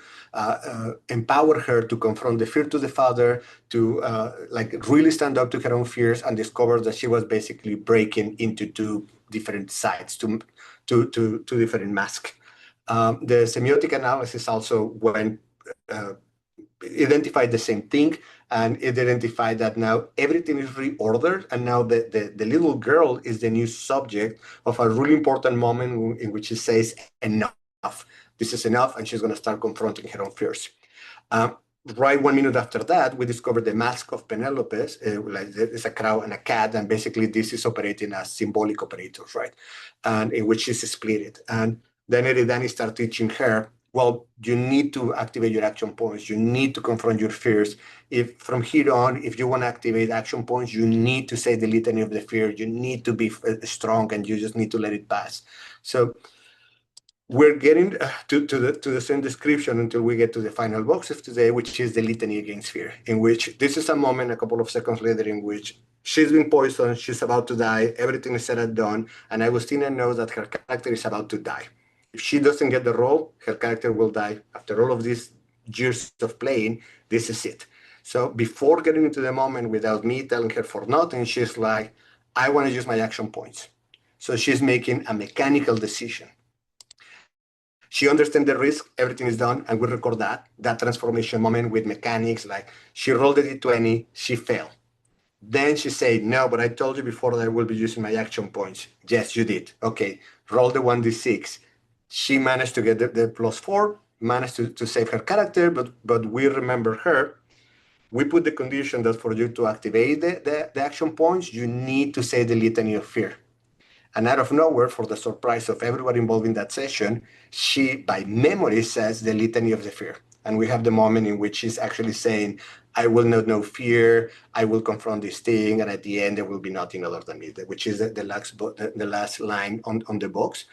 empower her to confront the fear to the father, to like really stand up to her own fears, and discover that she was basically breaking into two different sides, two different masks. The semiotic analysis also went identified the same thing, and it identified that now everything is reordered, and now the little girl is the new subject of a really important moment in which she says enough. This is enough, and she's going to start confronting her own fears. Right 1 minute after that, we discovered the mask of Penelope's, like it's a crow and a cat, and basically this is operating as symbolic operators, right? And in which she's split it. And then Eridani started teaching her well, you need to activate your action points. You need to confront your fears. If from here on, if you want to activate action points, you need to say the litany of the fear. You need to be strong, and you just need to let it pass. So we're getting to the same description until we get to the final box of today, which is the litany against fear, in which this is a moment, a couple of seconds later, in which she's been poisoned, she's about to die, everything is said and done, and Agustina knows that her character is about to die. If she doesn't get the role, her character will die. After all of these years of playing, this is it. So before getting into the moment, without me telling her for nothing, she's like, I want to use my action points. So she's making a mechanical decision. She understands the risk, everything is done, and we record that transformation moment with mechanics, like she rolled a d20, she failed. Then she said, no, but I told you before that I will be using my action points. Yes, you did. Okay, roll the 1d6. She managed to get the +4, managed to save her character, but we remember her. We put the condition that for you to activate the action points, you need to say the litany of fear. And out of nowhere, for the surprise of everybody involved in that session, she, by memory, says the litany of the fear. And we have the moment in which she's actually saying, I will not know fear, I will confront this thing, and at the end, there will be nothing other than me, which is the last line on the box,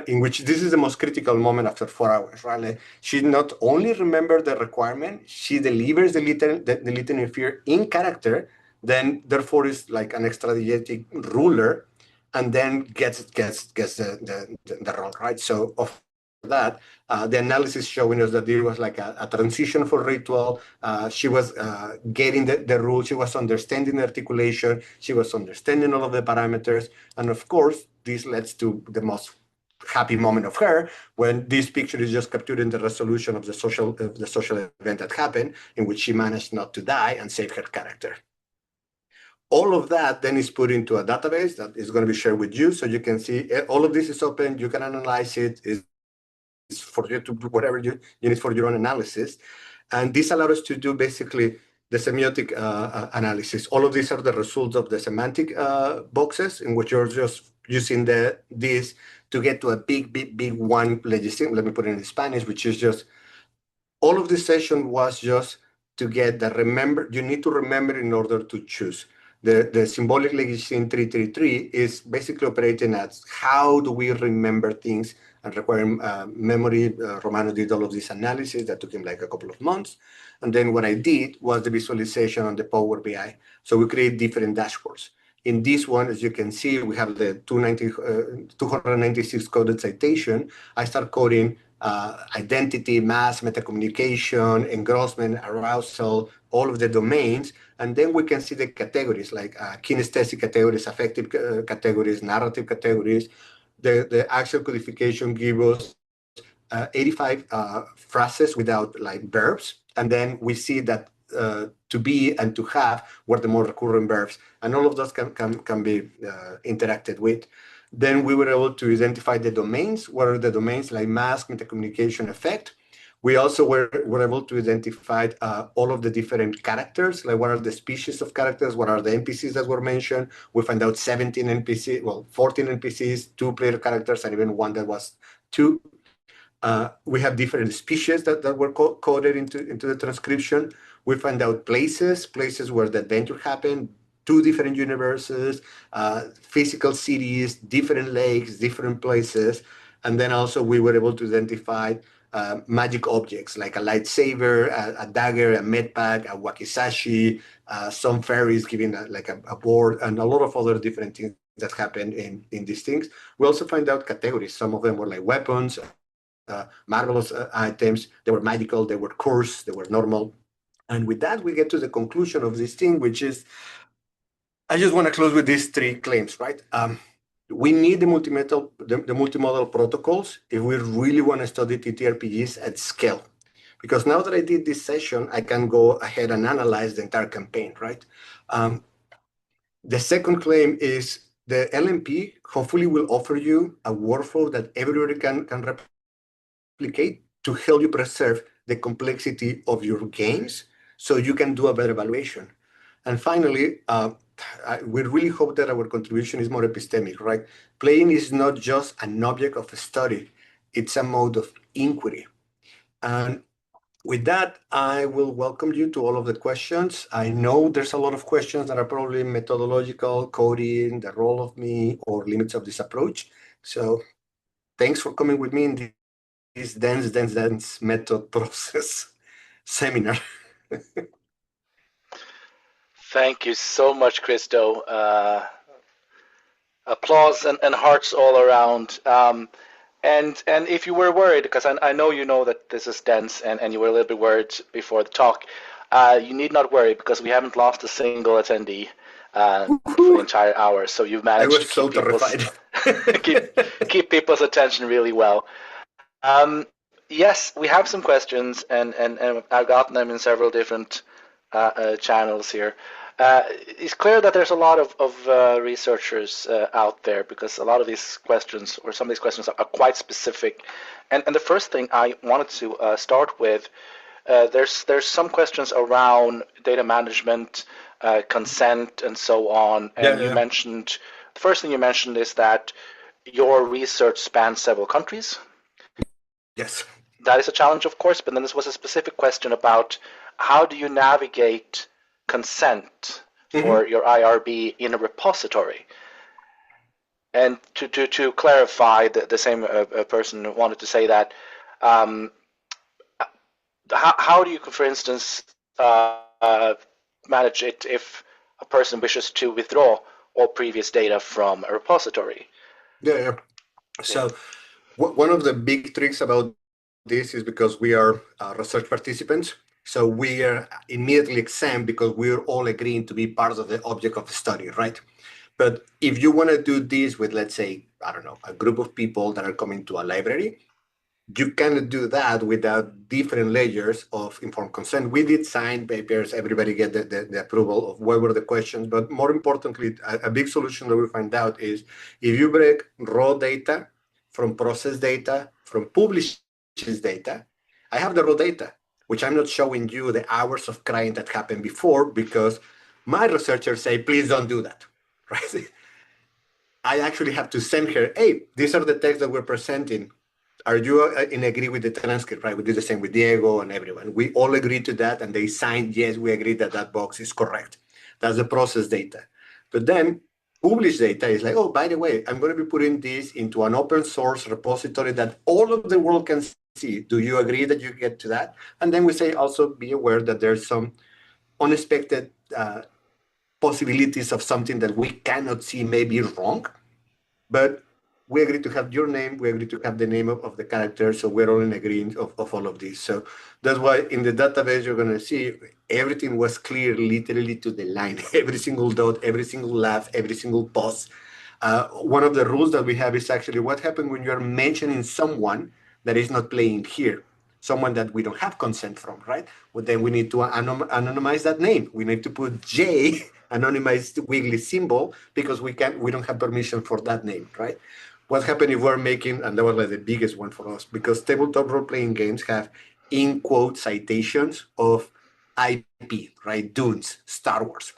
in which this is the most critical moment after 4 hours, right? Like, she not only remembers the requirement, she delivers the litany of fear in character, then therefore is like an extradigietic ruler, and then gets the role, right? So of that, the analysis showing us that there was like a transition for ritual. She was getting the rules, she was understanding the articulation, she was understanding all of the parameters, and of course, this leads to the most happy moment of her when this picture is just capturing the resolution of the social event that happened, in which she managed not to die and save her character. All of that then is put into a database that is going to be shared with you, so you can see all of this is open, you can analyze it, it's for you to do whatever you need for your own analysis. And this allows us to do basically the semiotic analysis. All of these are the results of the semantic boxes, in which you're just using this to get to a big one legislation. Let me put it in Spanish, which is just, all of this session was just to get the remember, you need to remember in order to choose. The symbolic legislation 333 is basically operating as how do we remember things and requiring memory. Romano did all of this analysis that took him like a couple of months. And then what I did was the visualization on the Power BI. So we create different dashboards. In this one, as you can see, we have the 296 coded citation. I start coding identity, mass, metacommunication, engrossment, arousal, all of the domains. And then we can see the categories like kinesthetic categories, affective categories, narrative categories. The actual codification gives us 85 phrases without like verbs. And then we see that to be and to have were the more recurrent verbs. And all of those can be interacted with. Then we were able to identify the domains. What are the domains like mask, metacommunication, effect? We also were able to identify all of the different characters, like what are the species of characters, what are the NPCs that were mentioned. We found out 17 NPCs, well, 14 NPCs, 2 player characters, and even one that was 2. We have different species that were coded into the transcription. We found out places where the adventure happened, 2 different universes, physical cities, different lakes, different places. And then also we were able to identify magic objects like a lightsaber, a dagger, a medpack, a wakizashi, some fairies giving a board, and a lot of other different things that happened in these things. We also find out categories. Some of them were like weapons, marvelous items. They were magical, they were coarse, they were normal. And with that, we get to the conclusion of this thing, which is, I just want to close with these 3 claims, right? We need the multimodal protocols if we really want to study TTRPGs at scale. Because now that I did this session, I can go ahead and analyze the entire campaign, right? The second claim is the LMP hopefully will offer you a workflow that everybody can replicate to help you preserve the complexity of your games so you can do a better evaluation. And finally, we really hope that our contribution is more epistemic, right? Playing is not just an object of study, it's a mode of inquiry. And with that, I will welcome you to all of the questions. I know there's a lot of questions that are probably methodological, coding, the role of me, or limits of this approach. So thanks for coming with me in this dense method process seminar. Thank you so much, Cristo. Applause and hearts all around. And if you were worried, because I know you know that this is dense, and you were a little bit worried before the talk, you need not worry, because we haven't lost a single attendee for the entire hour. So you've I managed to was keep so terrified. keep people's attention really well. Yes, we have some questions, and I've gotten them in several different channels here. It's clear that there's a lot of researchers out there, because a lot of these questions, or some of these questions, are quite specific. And the first thing I wanted to start with, there's some questions around data management, consent, and so on. And you mentioned, the first thing you mentioned is that your research spans several countries. Yes. That is a challenge, of course, but then this was a specific question about how do you navigate consent for your IRB in a repository? And to clarify, the same person wanted to say that, how do you, for instance, manage it if a person wishes to withdraw all previous data from a repository? Yeah. So one of the big tricks about this is because we are research participants. So we are immediately exempt because we're all agreeing to be part of the object of the study, right? But if you want to do this with, let's say, I don't know, a group of people that are coming to a library, you cannot do that without different layers of informed consent. We did sign papers, everybody get the approval of what were the questions, but more importantly, a big solution that we find out is if you break raw data from process data, from published data, I have the raw data, which I'm not showing you the hours of crying that happened before because my researchers say, please don't do that, right? I actually have to send her, hey, these are the texts that we're presenting. Are you in agree with the transcript, right? We do the same with Diego and everyone. We all agreed to that and they signed, yes, we agree that that box is correct. That's the process data. But then published data is like, oh, by the way, I'm going to be putting this into an open source repository that all of the world can see. Do you agree that you get to that? And then we say also be aware that there's some unexpected possibilities of something that we cannot see may be wrong, but we agree to have your name, we agree to have the name of the character, so we're all in agreement of all of this. So that's why in the database you're going to see everything was clear literally to the line, every single dot, every single laugh, every single pause. One of the rules that we have is actually what happens when you're mentioning someone that is not playing here, someone that we don't have consent from, right? Well, then we need to anonymize that name. We need to put J, anonymized wiggly symbol, because we don't have permission for that name, right? What happened if we're making, and that was like the biggest one for us, because tabletop role-playing games have in quote citations of IP, right? Dunes, Star Wars.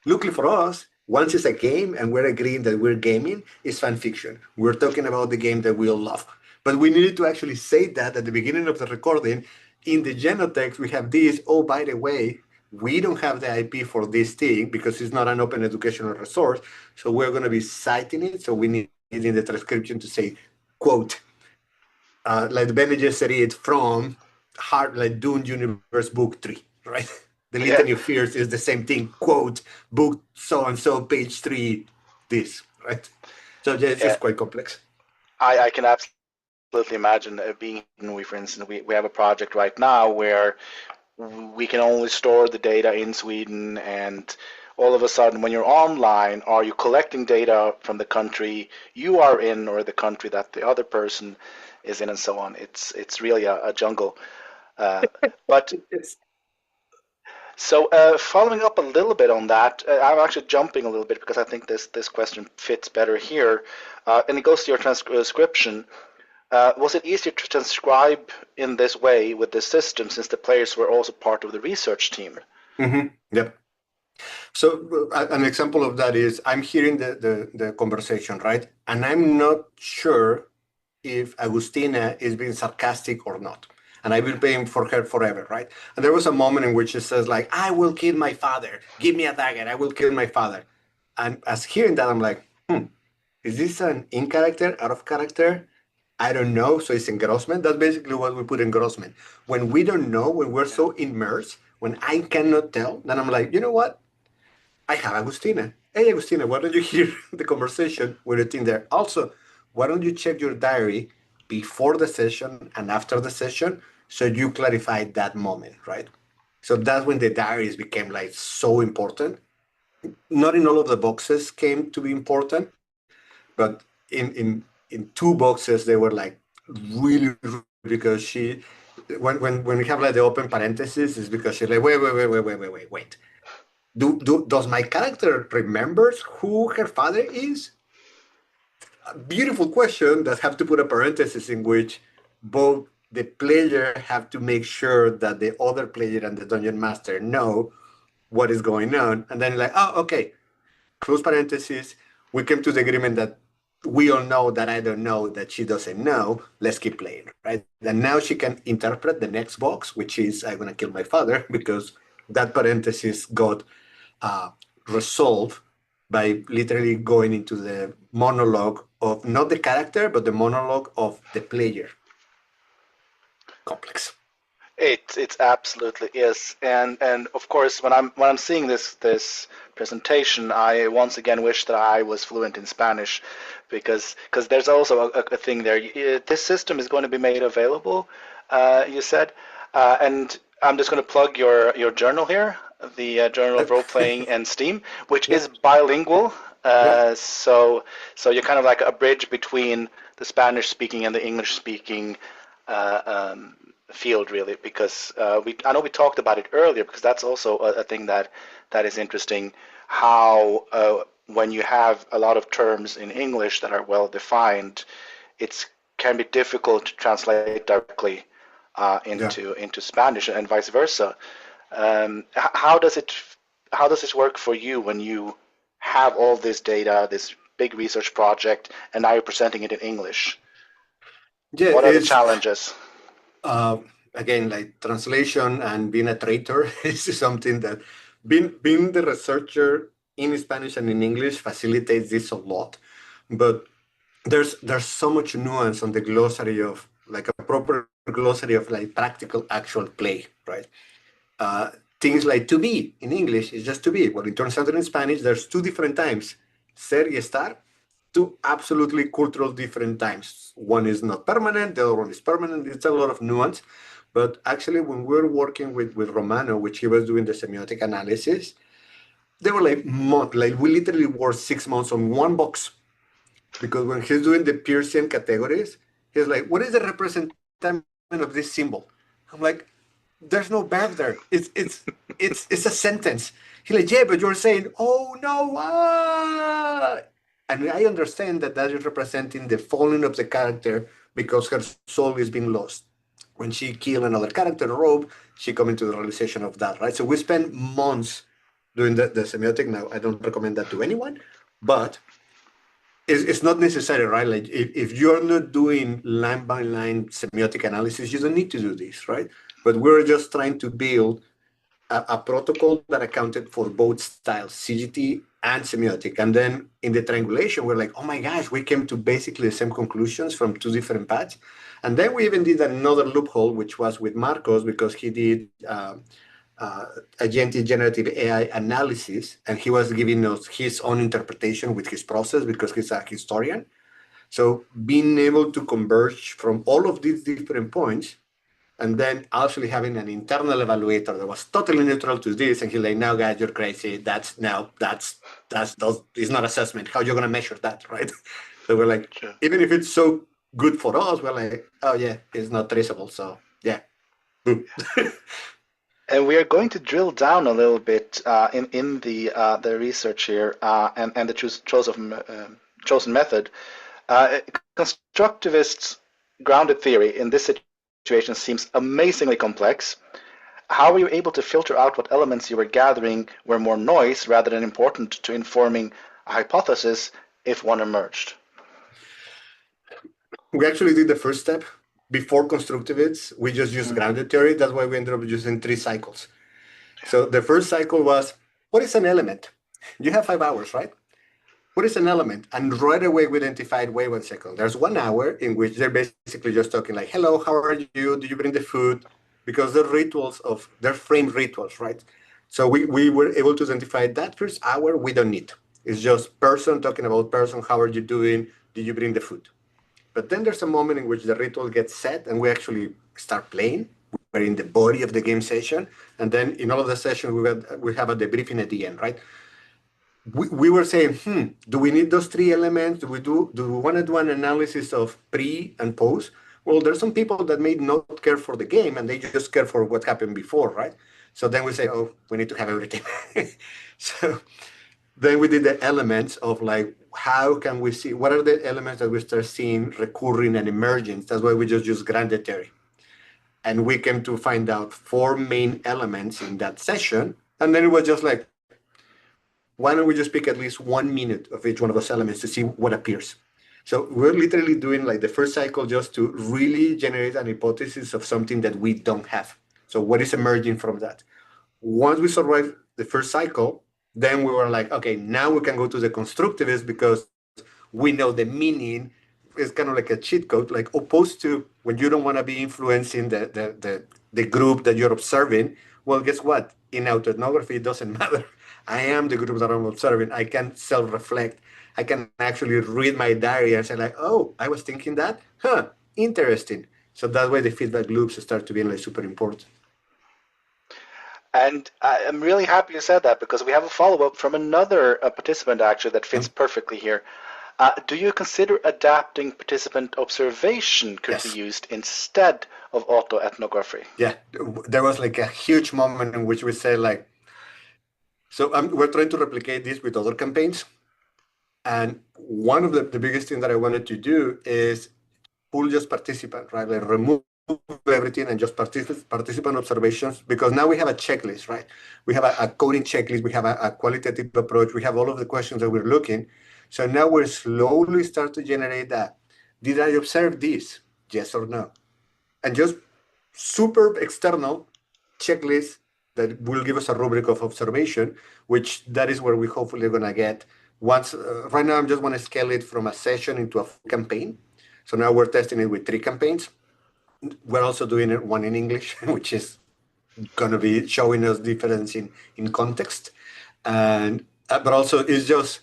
Luckily for us, once it's a game and we're agreeing that we're gaming, it's fan fiction. We're talking about the game that we all love. But we needed to actually say that at the beginning of the recording. In the genotext, we have this, oh, by the way, we don't have the IP for this thing because it's not an open educational resource. So we're going to be citing it. So we need in the transcription to say, quote, like Bene Gesserit from like Dune Universe Book 3, right? The Litany of Fears is the same thing, quote, book so-and-so, page 3, this, right? So it's just quite complex. I can absolutely imagine being, for instance, we have a project right now where we can only store the data in Sweden, and all of a sudden when you're online, are you collecting data from the country you are in or the country that the other person is in, and so on. It's really a jungle. But so following up a little bit on that, I'm actually jumping a little bit because I think this question fits better here, and it goes to your transcription. Was it easier to transcribe in this way with this system since the players were also part of the research team? Yep. So an example of that is I'm hearing the conversation, right? And I'm not sure if Agustina is being sarcastic or not. and I've been paying for her forever, right? And there was a moment in which she says like, I will kill my father. Give me a dagger. I will kill my father. And as hearing that, I'm like, is this an in character, out of character? I don't know. So it's engrossment. That's basically what we put engrossment. When we don't know, when we're so immersed, when I cannot tell, then I'm like, you know what? I have Agustina. Hey, Agustina, why don't you hear the conversation with the team there? Also, why don't you check your diary before the session and after the session so you clarify that moment, right? So that's when the diaries became like so important. Not in all of the boxes came to be important, but in two boxes they were like really, because she when we have like the open parentheses is because she's like wait. Does my character remembers who her father is? A beautiful question that have to put a parenthesis in which both the player have to make sure that the other player and the dungeon master know what is going on. And then like, oh, okay, close parenthesis. We came to the agreement that we all know that I don't know that she doesn't know. Let's keep playing, right? And now she can interpret the next box, which is I'm gonna kill my father, because that parenthesis got uh, resolved by literally going into the monologue of not the character, but the monologue of the player. Complex. It's absolutely is, and of course when I'm seeing this presentation, I once again wish that I was fluent in Spanish, because there's also a thing there. This system is going to be made available, you said, and I'm just going to plug your journal here, the Journal of Role Playing and Steam, which Yeah. is bilingual. Yeah. So you're kind of like a bridge between the Spanish speaking and the English speaking field, really, because I know we talked about it earlier, because that's also a thing that is interesting, how when you have a lot of terms in English that are well defined, it can be difficult to translate directly Yeah. into Spanish and vice versa. How does it work for you when you have all this data, this big research project, and now you're presenting it in English? Yeah, What are the it's challenges? again like translation and being a traitor is something that being the researcher in Spanish and in English facilitates this a lot. But there's so much nuance on the glossary of like a proper glossary of like practical actual play, right? Uh, Things like to be in English is just to be. Well, it turns out that in Spanish, there's two different times, ser y estar, two absolutely cultural different times. One is not permanent, the other one is permanent. It's a lot of nuance. But actually, when we were working with Romano, which he was doing the semiotic analysis, they were like, we literally worked 6 months on one box. Because when he's doing the Pearson categories, he's like, what is the representation of this symbol? I'm like, there's no verb there. It's a sentence. He's like, yeah, but you're saying, oh no, ah. And I understand that that is representing the falling of the character because her soul is being lost. When she killed another character, Robe, she come into the realization of that, right? So we spent months doing the semiotic. Now, I don't recommend that to anyone, but it's not necessary, right? Like if you're not doing line by line semiotic analysis, you don't need to do this, right? But we're just trying to build a protocol that accounted for both styles, CGT and semiotic. And then in the triangulation, we're like, oh my gosh, we came to basically the same conclusions from two different paths. And then we even did another loophole, which was with Marcos, because he did agentic generative AI analysis, and he was giving us his own interpretation with his process because he's a historian. So being able to converge from all of these different points, and then actually having an internal evaluator that was totally neutral to this, and he's like, "No, guys, you're crazy. That's it's not assessment. How you're gonna measure that, right?" So we're like, Sure. even if it's so good for us, we're like, "Oh yeah, it's not traceable." So yeah. And we are going to drill down a little bit in the research here and the chosen method. Constructivist grounded theory in this situation seems amazingly complex. How were you able to filter out what elements you were gathering were more noise rather than important to informing a hypothesis if one emerged? We actually did the first step. before constructivists, we just used grounded theory. That's why we ended up using 3 cycles. So the first cycle was, what is an element? You have 5 hours, right? What is an element? And right away we identified, wait 1 second. There's 1 hour in which they're basically just talking like, hello, how are you? Do you bring the food? Because they're framed rituals, right? So we were able to identify that first hour we don't need. It's just person talking about person, how are you doing? Did you bring the food? But then there's a moment in which the ritual gets set and we actually start playing. We're in the body of the game session. And then in all of the sessions, we have a debriefing at the end, right? We were saying, do we need those 3 elements? Do we want to do an analysis of pre and post? Well, there's some people that may not care for the game and they just care for what happened before, right? So then we say, oh, we need to have everything. So then we did the elements of like, how can we see, what are the elements that we start seeing recurring and emerging? That's why we just use grounded theory. And we came to find out 4 main elements in that session. And then it was just like, why don't we just pick at least 1 minute of each one of those elements to see what appears? So we're literally doing like the first cycle just to really generate an hypothesis of something that we don't have. So what is emerging from that? Once we survived the first cycle, then we were like, okay, now we can go to the constructivist because we know the meaning. It's kind of like a cheat code, like opposed to when you don't want to be influencing the group that you're observing. Well, guess what? In autoethnography, it doesn't matter. I am the group that I'm observing. I can self-reflect. I can actually read my diary and say like, oh, I was thinking that, interesting. So that way the feedback loops start to be like super important. And I'm really happy you said that because we have a follow-up from another participant actually that fits perfectly here. Do you consider adapting participant observation could be used instead of autoethnography? Yeah, there was like a huge moment in which we said like, so we're trying to replicate this with other campaigns. And one of the biggest thing that I wanted to do is pull just participant, right? Like remove everything and just participant observations, because now we have a checklist, right? We have a coding checklist, we have a qualitative approach, we have all of the questions that we're looking. So now we're slowly start to generate that. Did I observe this? Yes or no? And just super external checklist that will give us a rubric of observation, which that is where we hopefully are going to get once. Right now, I'm just want to scale it from a session into a full campaign. So now we're testing it with 3 campaigns. We're also doing it 1 in English, which is going to be showing us difference in context. And but also it's just,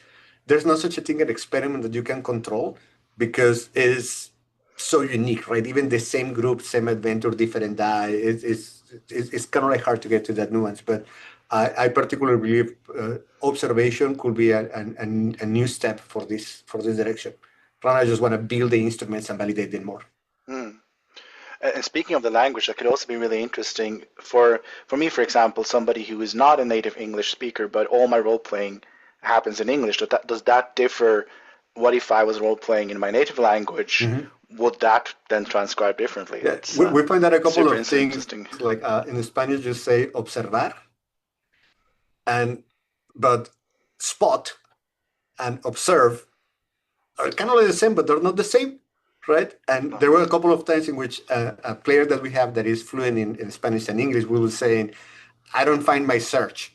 there's no such a thing an experiment that you can control because it's so unique, right? Even the same group, same adventure, different die. It's kind of like hard to get to that nuance. But I particularly believe observation could be a new step for this direction. I just want to build the instruments and validate them more. And speaking of the language, that could also be really interesting for me, for example, somebody who is not a native English speaker, but all my role playing happens in English. Does that differ? What if I was role playing in my native language? Mm-hmm. Would that then transcribe differently? Yeah, we find out a couple of things. Like in Spanish, you say observar, but spot and observe are kind of like the same, but they're not the same. Right. And there were a couple of times in which a player that we have that is fluent in Spanish and English, we will say, I don't find my search.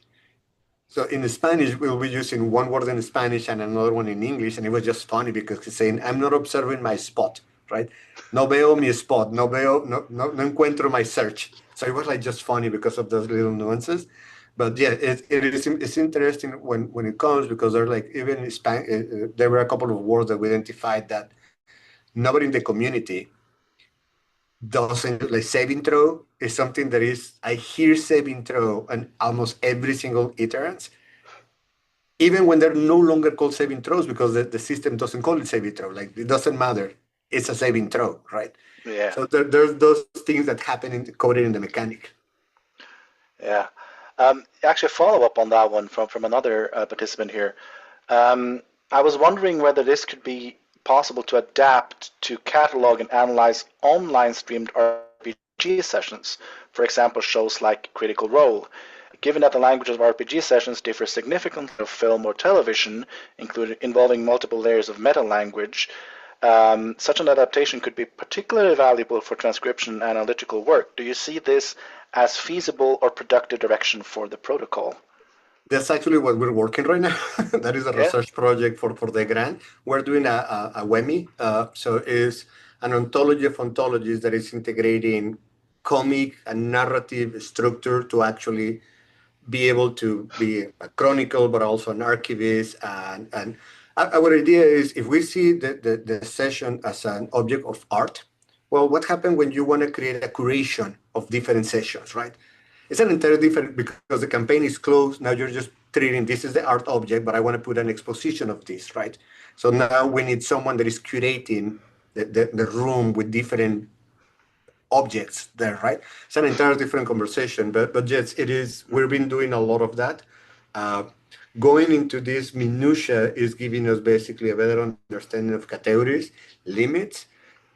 So in Spanish, we'll be using one word in Spanish and another one in English. And it was just funny because he's saying, I'm not observing my spot, right? No veo mi spot, no encuentro my search. So it was like just funny because of those little nuances. But yeah, it's interesting when it comes because they're like, even in Spanish, there were a couple of words that we identified that nobody in the community doesn't like. Saving throw is something that is, I hear saving throw and almost every single iterance, even when they're no longer called saving throws because the system doesn't call it saving throw. Like it doesn't matter. It's a saving throw, right? Yeah. So there's those things that happen coded in the mechanic. Yeah. Actually, a follow up on that one from another participant here. I was wondering whether this could be possible to adapt to catalog and analyze online streamed RPG sessions, for example, shows like Critical Role. Given that the languages of RPG sessions differ significantly from film or television, involving multiple layers of meta language, such an adaptation could be particularly valuable for transcription and analytical work. Do you see this as feasible or productive direction for the protocol? That's actually what we're working right now. That is a Yeah. research project for the grant. We're doing a WEMI, so it's an ontology of ontologies that is integrating comic and narrative structure to actually be able to be a chronicle, but also an archivist. And our idea is if we see the session as an object of art, well, what happens when you want to create a curation of different sessions, right? It's an entirely different because the campaign is closed. Now you're just treating this is the art object, but I want to put an exposition of this, right? So now we need someone that is curating the room with different objects there, right? It's an entirely different conversation, but yes, it is. We've been doing a lot of that. Uh, Going into this minutia is giving us basically a better understanding of categories, limits,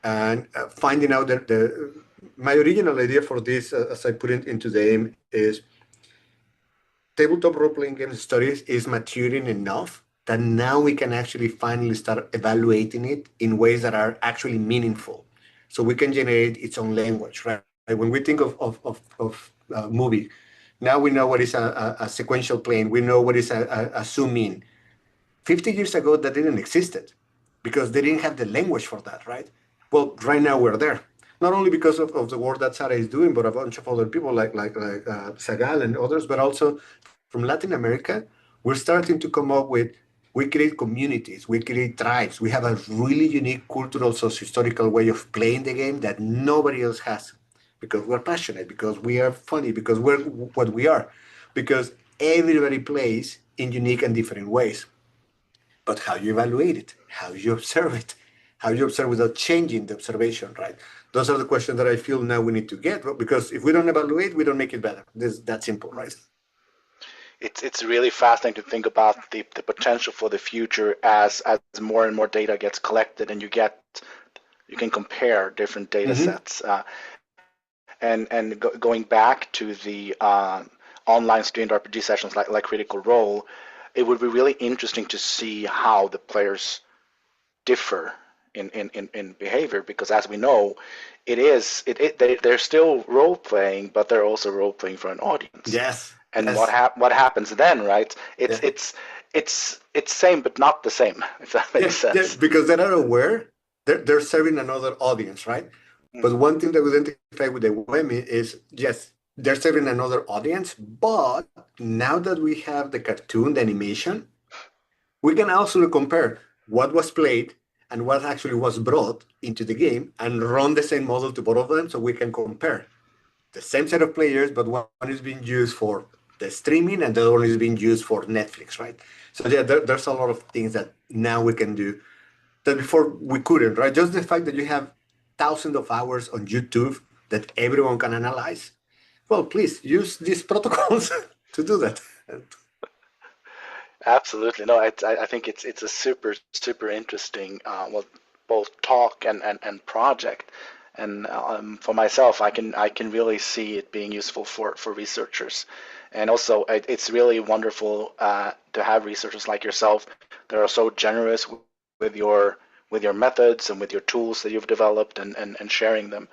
and finding out that my original idea for this, as I put it into the aim, is tabletop role-playing game studies is maturing enough that now we can actually finally start evaluating it in ways that are actually meaningful. So we can generate its own language, right? When we think of movie, now we know what is a sequential plane. We know what is a zoom in. 50 years ago, that didn't existed because they didn't have the language for that, right? Well, right now we're there. Not only because of the work that Sarah is doing, but a bunch of other people like Sagal and others, but also from Latin America, we're starting to come up with, we create communities, we create tribes. We have a really unique cultural, socio-historical way of playing the game that nobody else has because we're passionate, because we are funny, because we're what we are, because everybody plays in unique and different ways. But how you evaluate it, how you observe it, how you observe without changing the observation, right? Those are the questions that I feel now we need to get, because if we don't evaluate, we don't make it better. This that simple, right? It's really fascinating to think about the potential for the future as more and more data gets collected and you can compare different data sets. And going back to the online student RPG sessions like Critical Role, it would be really interesting to see how the players differ in behavior, because as we know, they're still role playing, but they're also role playing for an audience. Yes. And yes. what happens then, right? It's same but not the same, if that makes sense. Yeah, because they are aware they're serving another audience, right? But one thing that we identify with the WEMI is, yes, they're serving another audience, but now that we have the cartoon, the animation, we can also compare what was played and what actually was brought into the game and run the same model to both of them so we can compare the same set of players, but one is being used for the streaming and the other one is being used for Netflix, right? So yeah, there's a lot of things that now we can do that before we couldn't, right? Just the fact that you have thousands of hours on YouTube that everyone can analyze. Well, please use these protocols to do that. Absolutely. No, I think it's a super interesting both talk and project. And for myself, I can really see it being useful for researchers. And also, it's really wonderful to have researchers like yourself that are so generous with your methods and with your tools that you've developed and sharing them.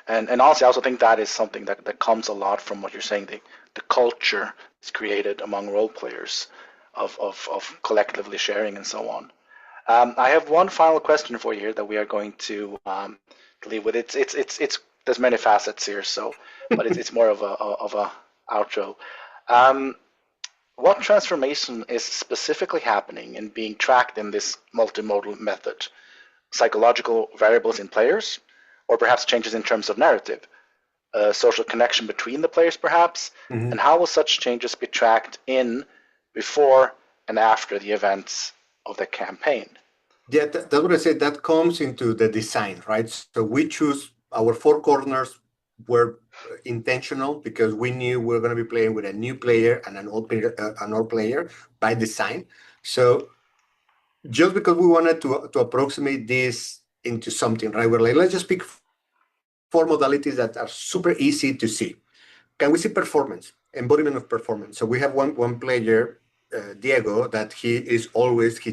And also, I also think that is something that comes a lot from what you're saying, the culture is created among role players of collectively sharing and so on. I have one final question for you here that we are going to leave with. It's there's many facets here, so but it's more of a outro. What transformation is specifically happening and being tracked in this multimodal method? Psychological variables in players, or perhaps changes in terms of narrative, social connection between the players, perhaps, and how will such changes be tracked in before and after the events of the campaign? Yeah, that's what I said. That comes into the design, right? So we choose our four corners were intentional because we knew we were going to be playing with a new player and an old player by design. So just because we wanted to approximate this into something, right? We're like, let's just pick four modalities that are super easy to see. Can we see performance, embodiment of performance? So we have one player, Diego, that he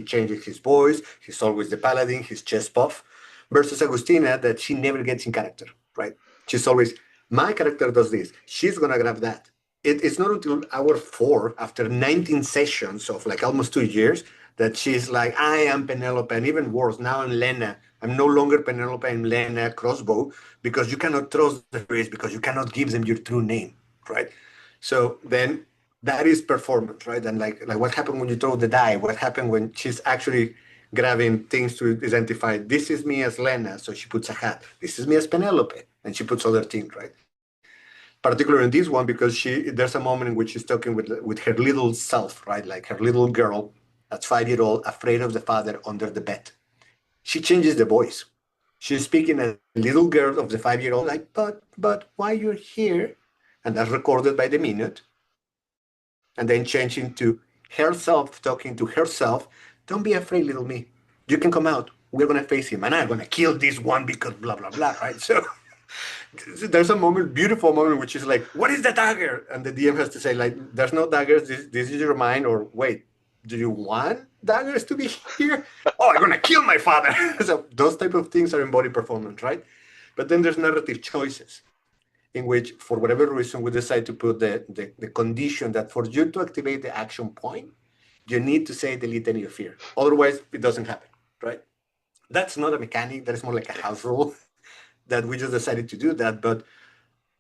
changes his voice. He's always the paladin, his chest puff. versus Agustina that she never gets in character, right? She's always, my character does this. She's going to grab that. It's not until hour 4, after 19 sessions of like almost 2 years, that she's like, I am Penelope, and even worse, now I'm Lena. I'm no longer Penelope, I'm Lena Crossbow, because you cannot trust the phrase, because you cannot give them your true name, right? So then that is performance, right? And like what happened when you throw the die? What happened when she's actually grabbing things to identify, this is me as Lena, so she puts a hat. This is me as Penelope, and she puts other things, right? Particularly in this one, because there's a moment in which she's talking with her little self, right? Like her little girl that's 5-year-old, afraid of the father under the bed. She changes the voice. She's speaking as a little girl of the 5-year-old, like, but why you're here? And that's recorded by the minute. And then changing to herself, talking to herself, don't be afraid, little me. You can come out. We're going to face him. And I'm going to kill this one because blah, blah, blah, right? So there's a moment, beautiful moment, which is like, what is the dagger? And the DM has to say, like, there's no daggers. This is your mind. Or wait, do you want daggers to be here? Oh, I'm going to kill my father. So those type of things are in body performance, right? But then there's narrative choices in which, for whatever reason, we decide to put the condition that for you to activate the action point, you need to say the litany of fear. Otherwise, it doesn't happen, right? That's not a mechanic. That is more like a house rule that we just decided to do that. But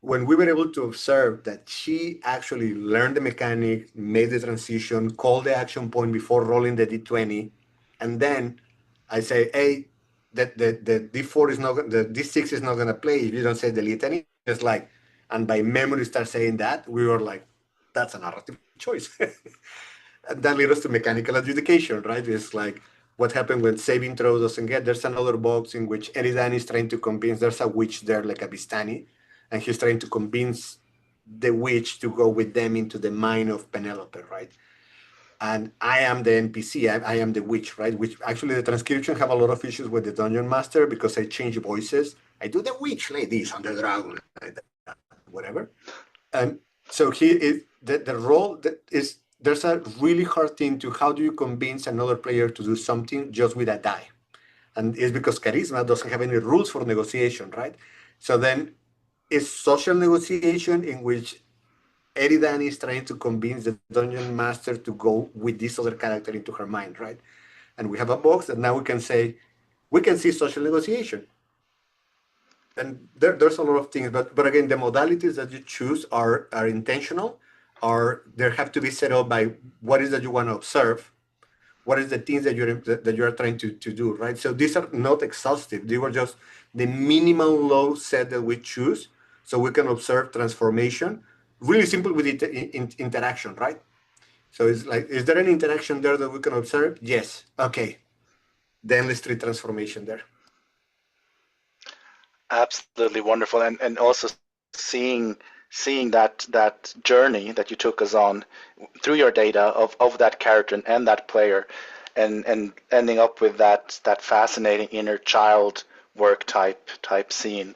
when we were able to observe that she actually learned the mechanic, made the transition, called the action point before rolling the d20, and then I say, hey, the d4 is not, the d6 is not going to play if you don't say the litany. It's like, and by memory start saying that, we were like, that's a narrative choice. And that leads us to mechanical adjudication, right? It's like what happened when saving throw doesn't get. There's another box in which Eridan is trying to convince, there's a witch there, like a Vistani, and he's trying to convince the witch to go with them into the mind of Penelope, right? And I am the NPC, I am the witch, right? Which actually the transcription have a lot of issues with the dungeon master because I change voices. I do the witch ladies on the dragon, whatever. And so he is the role that is, there's a really hard thing to how do you convince another player to do something just with a die. And it's because charisma doesn't have any rules for negotiation, right? So then it's social negotiation in which Eridan is trying to convince the dungeon master to go with this other character into her mind, right? And we have a box that now we can say, we can see social negotiation. And there's a lot of things, but again, the modalities that you choose are intentional, or they have to be set up by what is that you want to observe, what is the things that you're trying to do, right? So these are not exhaustive. They were just the minimal low set that we choose, so we can observe transformation. Really simple with interaction, right? So it's like, is there an interaction there that we can observe? Yes. Okay. Then let's treat transformation there. Absolutely wonderful, and also seeing that journey that you took us on through your data of that character and that player, and ending up with that fascinating inner child work type scene,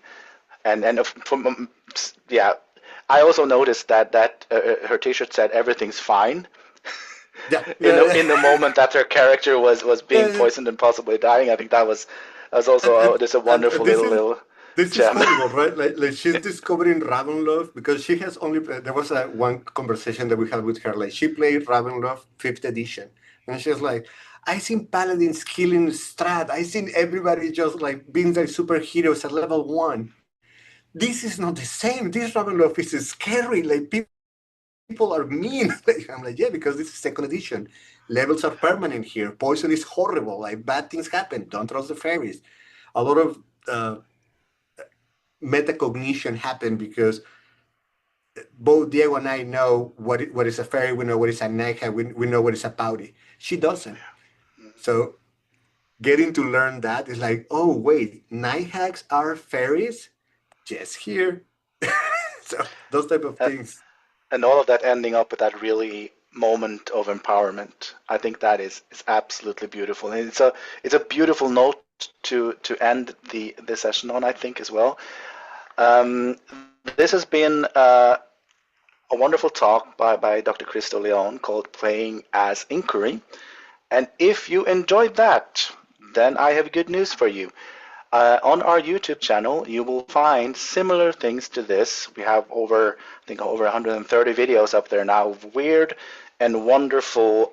and from yeah, I also noticed that her T-shirt said everything's fine. Yeah. In the moment that her character was being poisoned and possibly dying, I think that was also just a wonderful little. This is horrible, right? Like she's discovering Ravenloft because she has only. There was one conversation that we had with her. Like she played Ravenloft 5th edition, and she's like, "I seen paladins killing Strat. I seen everybody just like being like superheroes at level 1. This is not the same. This Ravenloft is scary. Like people are mean." I'm like, yeah, because this is 2nd edition. Levels are permanent here. Poison is horrible. Like bad things happen. Don't trust the fairies. A lot of metacognition happen because both Diego and I know what is a fairy, we know what is a nighthawk, we know what is a pouty. She doesn't. So getting to learn that is like, oh wait, nighthawks are fairies? Just here. So those type of things. And all of that ending up with that really moment of empowerment. I think that is absolutely beautiful. And it's a beautiful note to end the session on, I think, as well. This has been a wonderful talk by Dr. Cristo Leon called Playing as Inquiry. And if you enjoyed that, then I have good news for you. On our YouTube channel, you will find similar things to this. We have over 130 videos up there now of weird and wonderful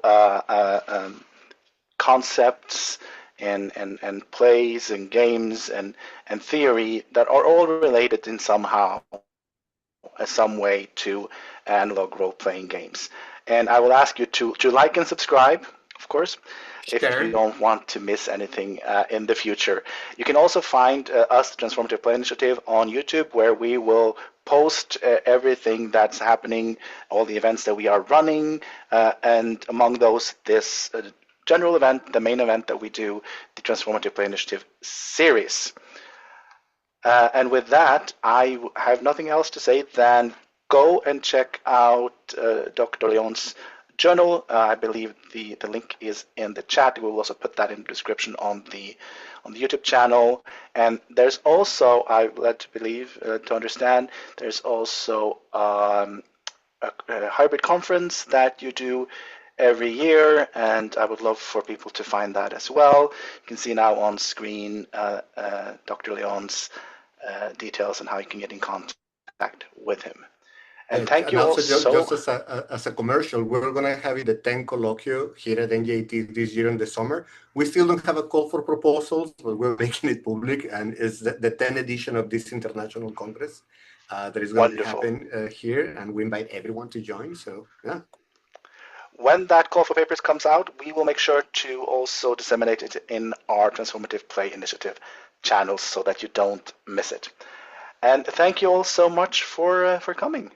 concepts and plays and games and theory that are all related in some way to analog role-playing games. And I will ask you to like and subscribe, of course, if you don't want to miss anything in the future. You can also find us, the Transformative Play Initiative, on YouTube, where we will post everything that's happening, all the events that we are running, and among those, this general event, the main event that we do, the Transformative Play Initiative series. And with that, I have nothing else to say than go and check out Dr. Leon's journal. I believe the link is in the chat. We will also put that in the description on the YouTube channel. And there's also, I'm led to believe, to understand, there's also a hybrid conference that you do every year, and I would love for people to find that as well. You can see now on screen Dr. Leon's details and how you can get in contact with him. And thank you also. Just as a commercial, we're going to have the 10 colloquio here at NJT this year in the summer. We still don't have a call for proposals, but we're making it public, and it's the 10th edition of this international congress that is going to happen here, and we invite everyone to join. So, yeah. When that call for papers comes out, we will make sure to also disseminate it in our Transformative Play Initiative channels so that you don't miss it. And thank you all so much for coming.